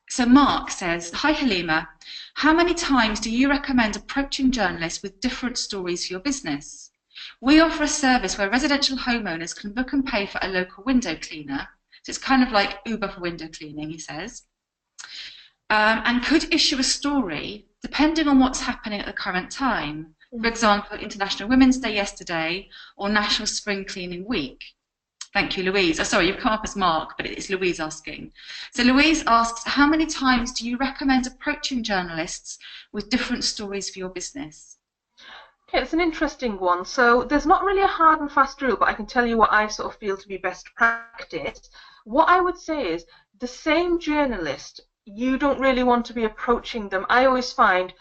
So Mark says, hi Halima, how many times do you recommend approaching journalists with different stories for your business? We offer a service where residential homeowners can book and pay for a local window cleaner. So it's kind of like Uber for window cleaning, he says. And could issue a story depending on what's happening at the current time. For example, International Women's Day yesterday, or National Spring Cleaning Week. Thank you, Louise. Oh, sorry, you've come up as Mark, but it's Louise asking. So Louise asks, how many times do you recommend approaching journalists with different stories for your business? Okay, it's an interesting one. So there's not really a hard and fast rule, but I can tell you what I sort of feel to be best practice. What I would say is the same journalist, you don't really want to be approaching them. I always find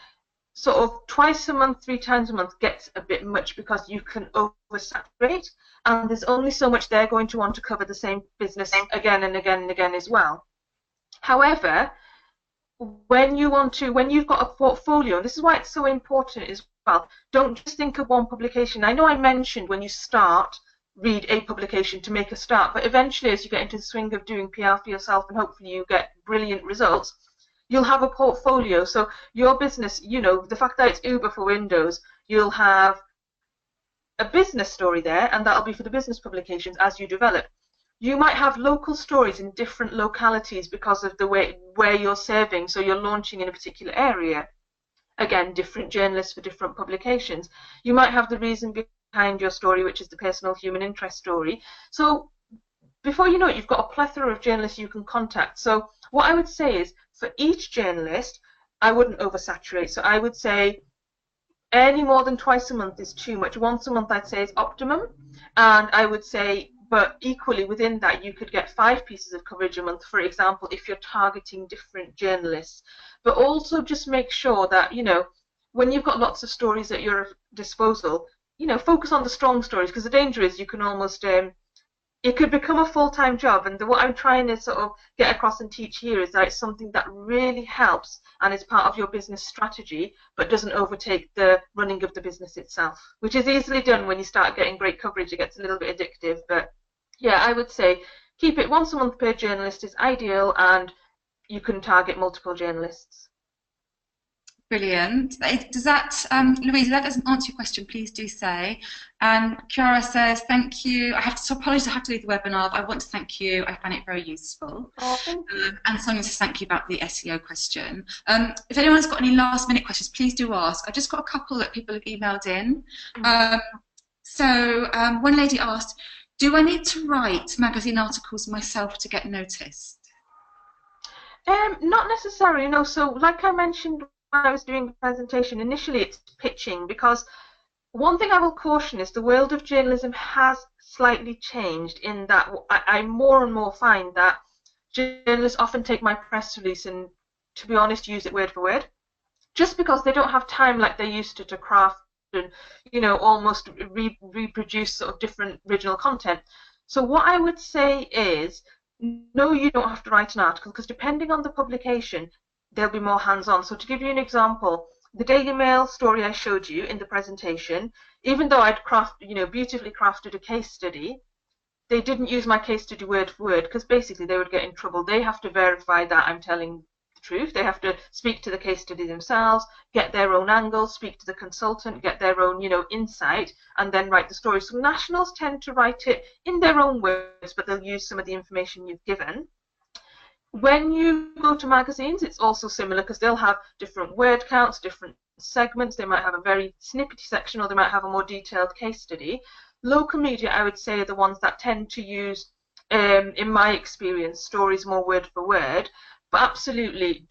sort of twice a month, 3 times a month gets a bit much because you can oversaturate, and there's only so much they're going to want to cover the same business again and again and again as well. However, when you've got a portfolio, and this is why it's so important as well, don't just think of one publication. I know I mentioned when you start, read a publication to make a start, but eventually as you get into the swing of doing PR for yourself and hopefully you get brilliant results, you'll have a portfolio. So your business, the fact that it's Uber for Windows, you'll have a business story there, and that'll be for the business publications as you develop. You might have local stories in different localities because of the way where you're serving, so you're launching in a particular area. Again, different journalists for different publications. You might have the reason behind your story, which is the personal human interest story. So before you know it, you've got a plethora of journalists you can contact. So what I would say is, for each journalist, I wouldn't oversaturate. So I would say any more than twice a month is too much. Once a month, I'd say, is optimum. And I would say, but equally within that, you could get 5 pieces of coverage a month, for example, if you're targeting different journalists. But also just make sure that, when you've got lots of stories at your disposal, focus on the strong stories, because the danger is you can almost, it could become a full-time job. And what I'm trying to sort of get across and teach here is that it's something that really helps and is part of your business strategy, but doesn't overtake the running of the business itself, which is easily done when you start getting great coverage. It gets a little bit addictive, but yeah, I would say keep it once a month per journalist is ideal, and you can target multiple journalists. Brilliant. Does that, Louise, if that doesn't answer your question, please do say. And Kiara says, thank you. I have to apologise, I have to leave the webinar, but I want to thank you. I found it very useful. Oh, thank you. And Sonia says, thank you about the SEO question. If anyone's got any last minute questions, please do ask. I've just got a couple that people have emailed in. One lady asked, do I need to write magazine articles myself to get noticed? Not necessarily, no. So like I mentioned when I was doing the presentation, initially it's pitching, because one thing I will caution is the world of journalism has slightly changed in that I more and more find that journalists often take my press release and, to be honest, use it word for word, just because they don't have time like they used to craft and, almost reproduce sort of different original content. So what I would say is, no, you don't have to write an article, because depending on the publication, they'll be more hands-on. So to give you an example, the Daily Mail story I showed you in the presentation, even though I'd beautifully crafted a case study, they didn't use my case study word for word, because basically they would get in trouble. They have to verify that I'm telling the truth. They have to speak to the case study themselves, get their own angle, speak to the consultant, get their own, insight, and then write the story. So nationals tend to write it in their own words, but they'll use some of the information you've given. When you go to magazines, it's also similar, because they'll have different word counts, different segments. They might have a very snippety section, or they might have a more detailed case study. Local media, I would say, are the ones that tend to use, in my experience, stories more word for word. But absolutely,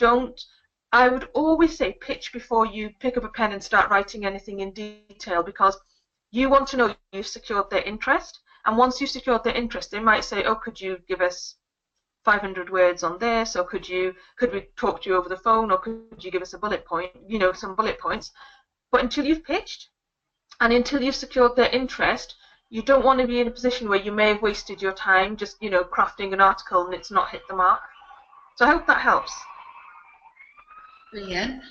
I would always say pitch before you pick up a pen and start writing anything in detail, because you want to know you've secured their interest. And once you've secured their interest, they might say, oh, could you give us 500 words on this, or could we talk to you over the phone, or could you give us a bullet point, some bullet points. But until you've pitched and until you've secured their interest, you don't want to be in a position where you may have wasted your time just crafting an article and it's not hit the mark. So I hope that helps. Brilliant.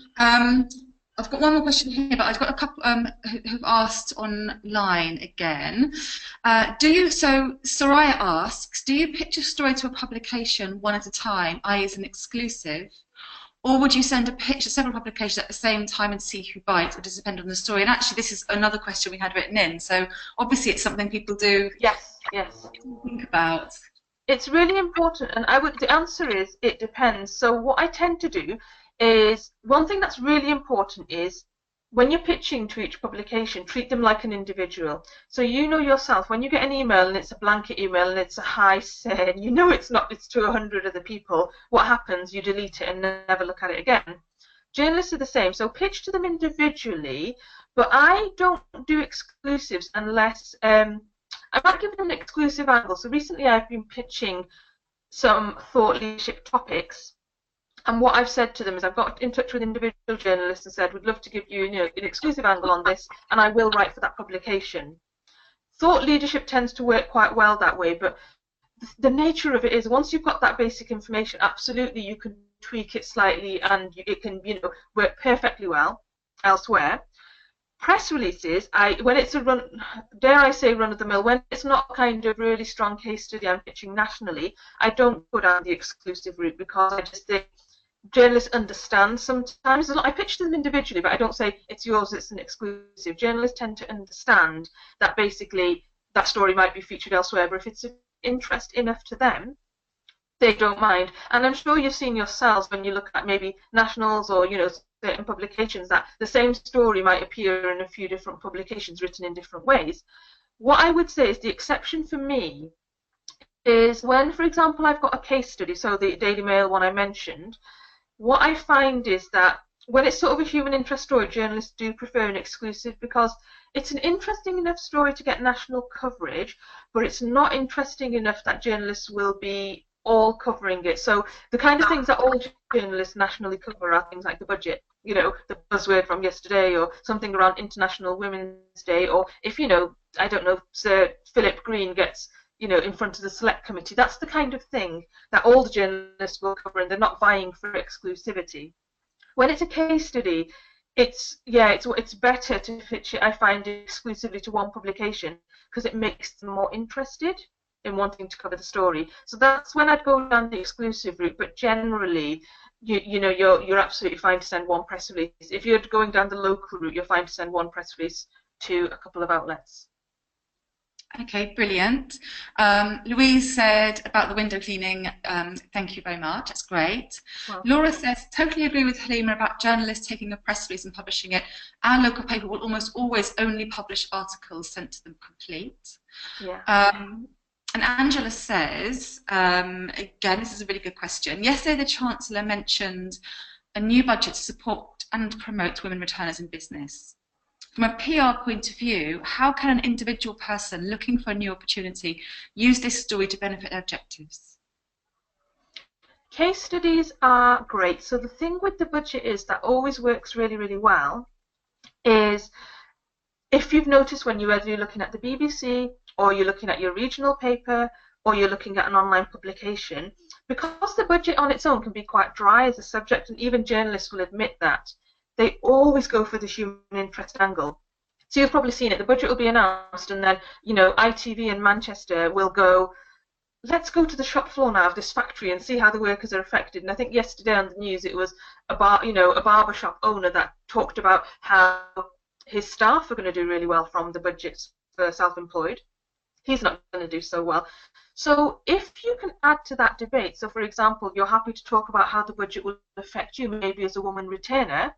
I've got one more question here, but I've got a couple who've asked online again. So Soraya asks, do you pitch a story to a publication one at a time, i.e. as an exclusive, or would you send a pitch to several publications at the same time and see who bites, or does it depend on the story? And actually, this is another question we had written in, so obviously it's something people do think about. It's really important, and the answer is it depends. So what I tend to do is, one thing that's really important is, when you're pitching to each publication, treat them like an individual. So yourself, when you get an email and it's a blanket email and it's a hi send, it's to 100 other people, what happens? You delete it and never look at it again. Journalists are the same, so pitch to them individually, but I don't do exclusives unless, I might give them an exclusive angle. So recently I've been pitching some thought leadership topics, And what I've said to them is I've got in touch with individual journalists and said, we'd love to give you, an exclusive angle on this, and I will write for that publication. Thought leadership tends to work quite well that way, but the nature of it is once you've got that basic information, absolutely you can tweak it slightly and it can, work perfectly well elsewhere. Press releases, when it's a dare I say run of the mill, when it's not kind of really strong case study I'm pitching nationally, I don't go down the exclusive route because I just think journalists understand sometimes. I pitch them individually, but I don't say it's yours, it's an exclusive. Journalists tend to understand that basically that story might be featured elsewhere, but if it's of interest enough to them, they don't mind. And I'm sure you've seen yourselves when you look at maybe nationals or certain publications that the same story might appear in a few different publications written in different ways. What I would say is the exception for me is when, for example, I've got a case study, so the Daily Mail one I mentioned, what I find is that when it's sort of a human interest story, journalists do prefer an exclusive because it's an interesting enough story to get national coverage, but it's not interesting enough that journalists will be all covering it. So the kind of things that all journalists nationally cover are things like the budget, the buzzword from yesterday, or something around International Women's Day, or if, I don't know, Sir Philip Green gets, in front of the select committee. That's the kind of thing that all the journalists will cover, and they're not vying for exclusivity. When it's a case study, it's better to pitch it, I find, exclusively to one publication because it makes them more interested in wanting to cover the story. So that's when I'd go down the exclusive route, but generally, you're absolutely fine to send one press release. If you're going down the local route, you're fine to send one press release to a couple of outlets. Okay, brilliant. Louise said about the window cleaning, thank you very much, that's great. Well, Laura says, totally agree with Halima about journalists taking a press release and publishing it. Our local paper will almost always only publish articles sent to them complete. Yeah. And Angela says, again, this is a really good question. Yesterday, the Chancellor mentioned a new budget to support and promote women returners in business. From a PR point of view, how can an individual person looking for a new opportunity use this story to benefit their objectives? Case studies are great. So the thing with the budget is that always works really, really well is if you've noticed when whether you're looking at the BBC or you're looking at your regional paper or you're looking at an online publication, because the budget on its own can be quite dry as a subject, and even journalists will admit that, they always go for the human interest angle. So you've probably seen it. The budget will be announced, and then ITV in Manchester will go, let's go to the shop floor now of this factory and see how the workers are affected. And I think yesterday on the news it was a barber shop owner that talked about how his staff are going to do really well from the budgets for self-employed. He's not going to do so well. So if you can add to that debate, so for example, you're happy to talk about how the budget will affect you, maybe as a woman retainer,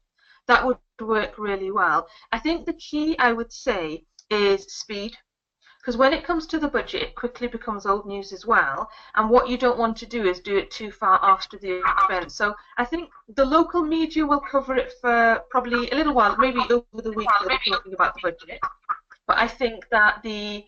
that would work really well. I think the key, I would say, is speed. Because when it comes to the budget, it quickly becomes old news as well. And what you don't want to do is do it too far after the event. So I think the local media will cover it for probably a little while, maybe over the week they'll be talking about the budget. But I think that the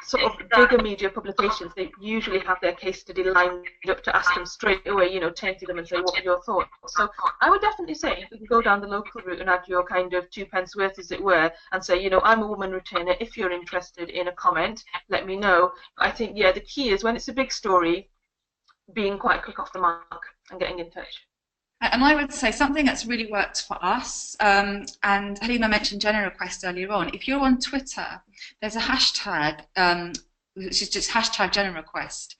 sort of bigger media publications, they usually have their case study lined up to ask them straight away, turn to them and say, what are your thoughts? So I would definitely say if you can go down the local route and add your kind of 2 pence worth, as it were, and say, I'm a woman retainer, if you're interested in a comment, let me know. But I think, the key is when it's a big story, being quite quick off the mark and getting in touch. And I would say something that's really worked for us, and Halima mentioned Jenna Request earlier on. If you're on Twitter, there's a hashtag, which is just hashtag Jenna Request.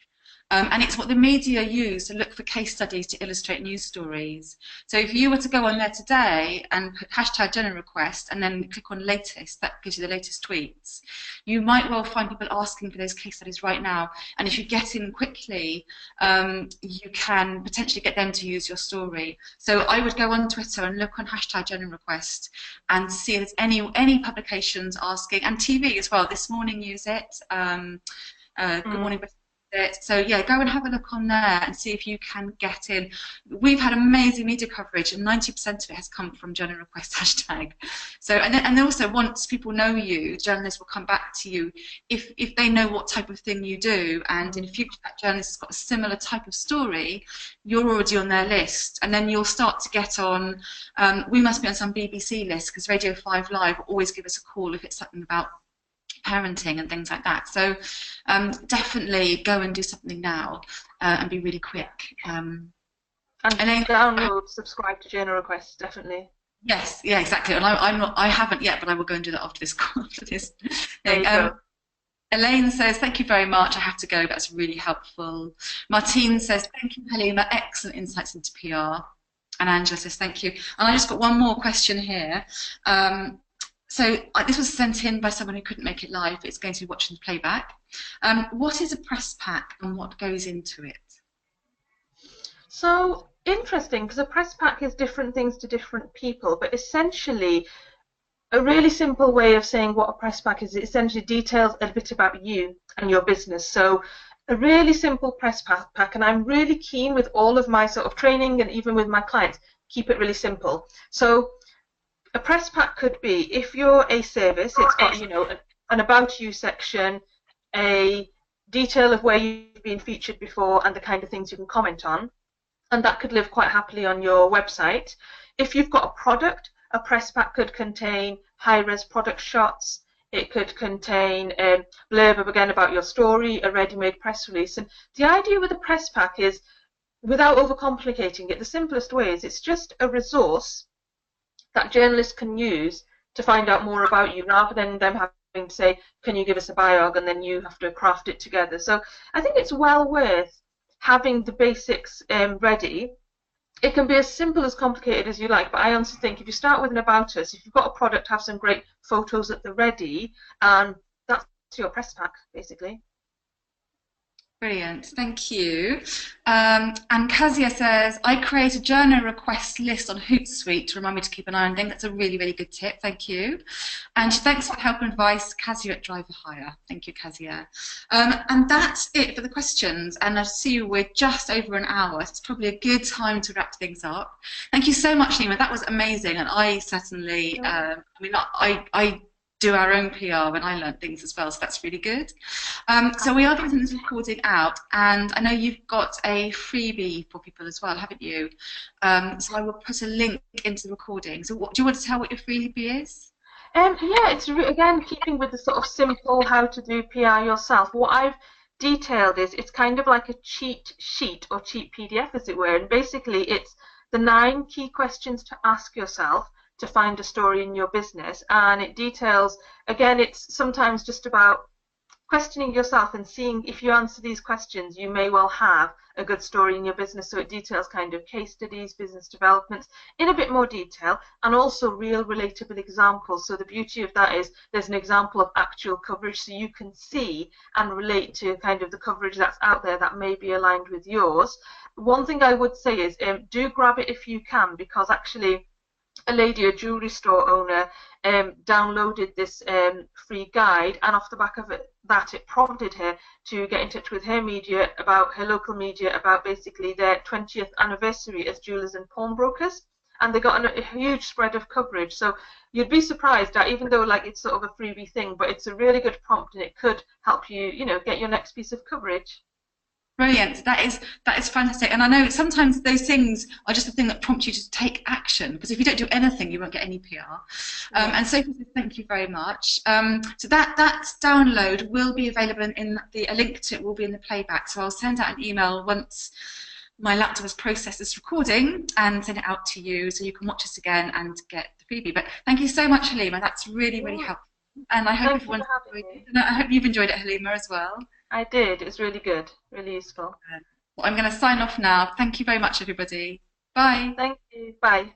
And it's what the media use to look for case studies to illustrate news stories. So if you were to go on there today and put hashtag Jenna Request and then click on latest, that gives you the latest tweets, you might well find people asking for those case studies right now. And if you get in quickly, you can potentially get them to use your story. So I would go on Twitter and look on hashtag Jenna Request and see if there's any publications asking, and TV as well. This Morning use it. Good Morning it. So yeah, go and have a look on there and see if you can get in. We've had amazing media coverage, and 90% of it has come from journal request hashtag. So and also once people know you, journalists will come back to you if they know what type of thing you do, and in future that journalist has got a similar type of story, you're already on their list, and then you'll start to get on. We must be on some BBC list because Radio 5 Live will always give us a call if it's something about parenting and things like that. So definitely go and do something now and be really quick. And then download, subscribe to journal requests, definitely. Yes, yeah, exactly. And I haven't yet, but I will go and do that after this call. There you go. Elaine says, thank you very much. I have to go. That's really helpful. Martine says, thank you, Halima. Excellent insights into PR. And Angela says, thank you. And I just got one more question here. So this was sent in by someone who couldn't make it live, but it's going to be watching the playback. What is a press pack and what goes into it? So interesting, because a press pack is different things to different people, but essentially a really simple way of saying what a press pack is, it essentially details a bit about you and your business. So a really simple press pack, and I'm really keen with all of my sort of training and even with my clients, keep it really simple. So a press pack could be, if you're a service, it's got, you know, an about you section, a detail of where you've been featured before and the kind of things you can comment on, and that could live quite happily on your website. If you've got a product, a press pack could contain high-res product shots. It could contain a blurb again about your story, a ready-made press release. And the idea with a press pack is, without overcomplicating it, the simplest way is it's just a resource that journalists can use to find out more about you, rather than them having to say, can you give us a biog, and then you have to craft it together. So I think it's well worth having the basics ready. It can be as simple as complicated as you like, but I honestly think if you start with an about us, if you've got a product, have some great photos at the ready, and that's your press pack, basically. Brilliant, thank you. And Kazia says, I create a journal request list on Hootsuite to remind me to keep an eye on things. That's a really, really good tip, thank you. And thanks for help and advice, Kazia at Driver Hire. Thank you, Kazia. And that's it for the questions. And I see we're just over an hour, so it's probably a good time to wrap things up. Thank you so much, Nima. That was amazing. And I certainly, I do our own PR, and I learned things as well, so that's really good. So we are getting this recording out, and I know you've got a freebie for people as well, haven't you? So I will put a link into the recording. So do you want to tell what your freebie is? Yeah, it's again keeping with the sort of simple how to do PR yourself. What I've detailed is it's kind of like a cheat sheet or cheat PDF, as it were, and basically it's the 9 key questions to ask yourself to find a story in your business, and it details, again, it's sometimes just about questioning yourself and seeing if you answer these questions, you may well have a good story in your business. So it details kind of case studies, business developments in a bit more detail, and also real relatable examples. So the beauty of that is there's an example of actual coverage, so you can see and relate to kind of the coverage that's out there that may be aligned with yours. One thing I would say is do grab it if you can, because actually a lady, a jewellery store owner, downloaded this free guide, and off the back of that it prompted her to get in touch with her media, about her local media, about basically their 20th anniversary as jewellers and pawnbrokers, and they got a huge spread of coverage. So you'd be surprised that even though like it's sort of a freebie thing, but it's a really good prompt, and it could help you, you know, get your next piece of coverage. Brilliant. That is fantastic. And I know sometimes those things are just the thing that prompt you to take action, because if you don't do anything, you won't get any PR. And Sophie says, thank you very much. So that download will be available in a link to it will be in the playback. So I'll send out an email once my laptop has processed this recording and send it out to you, so you can watch this again and get the freebie. But thank you so much, Halima. That's really, really helpful. And I hope everyone enjoyed it. And I hope you've enjoyed it, Halima, as well. I did. It's really good, really useful. Well, I'm going to sign off now. Thank you very much, everybody. Bye. Thank you. Bye.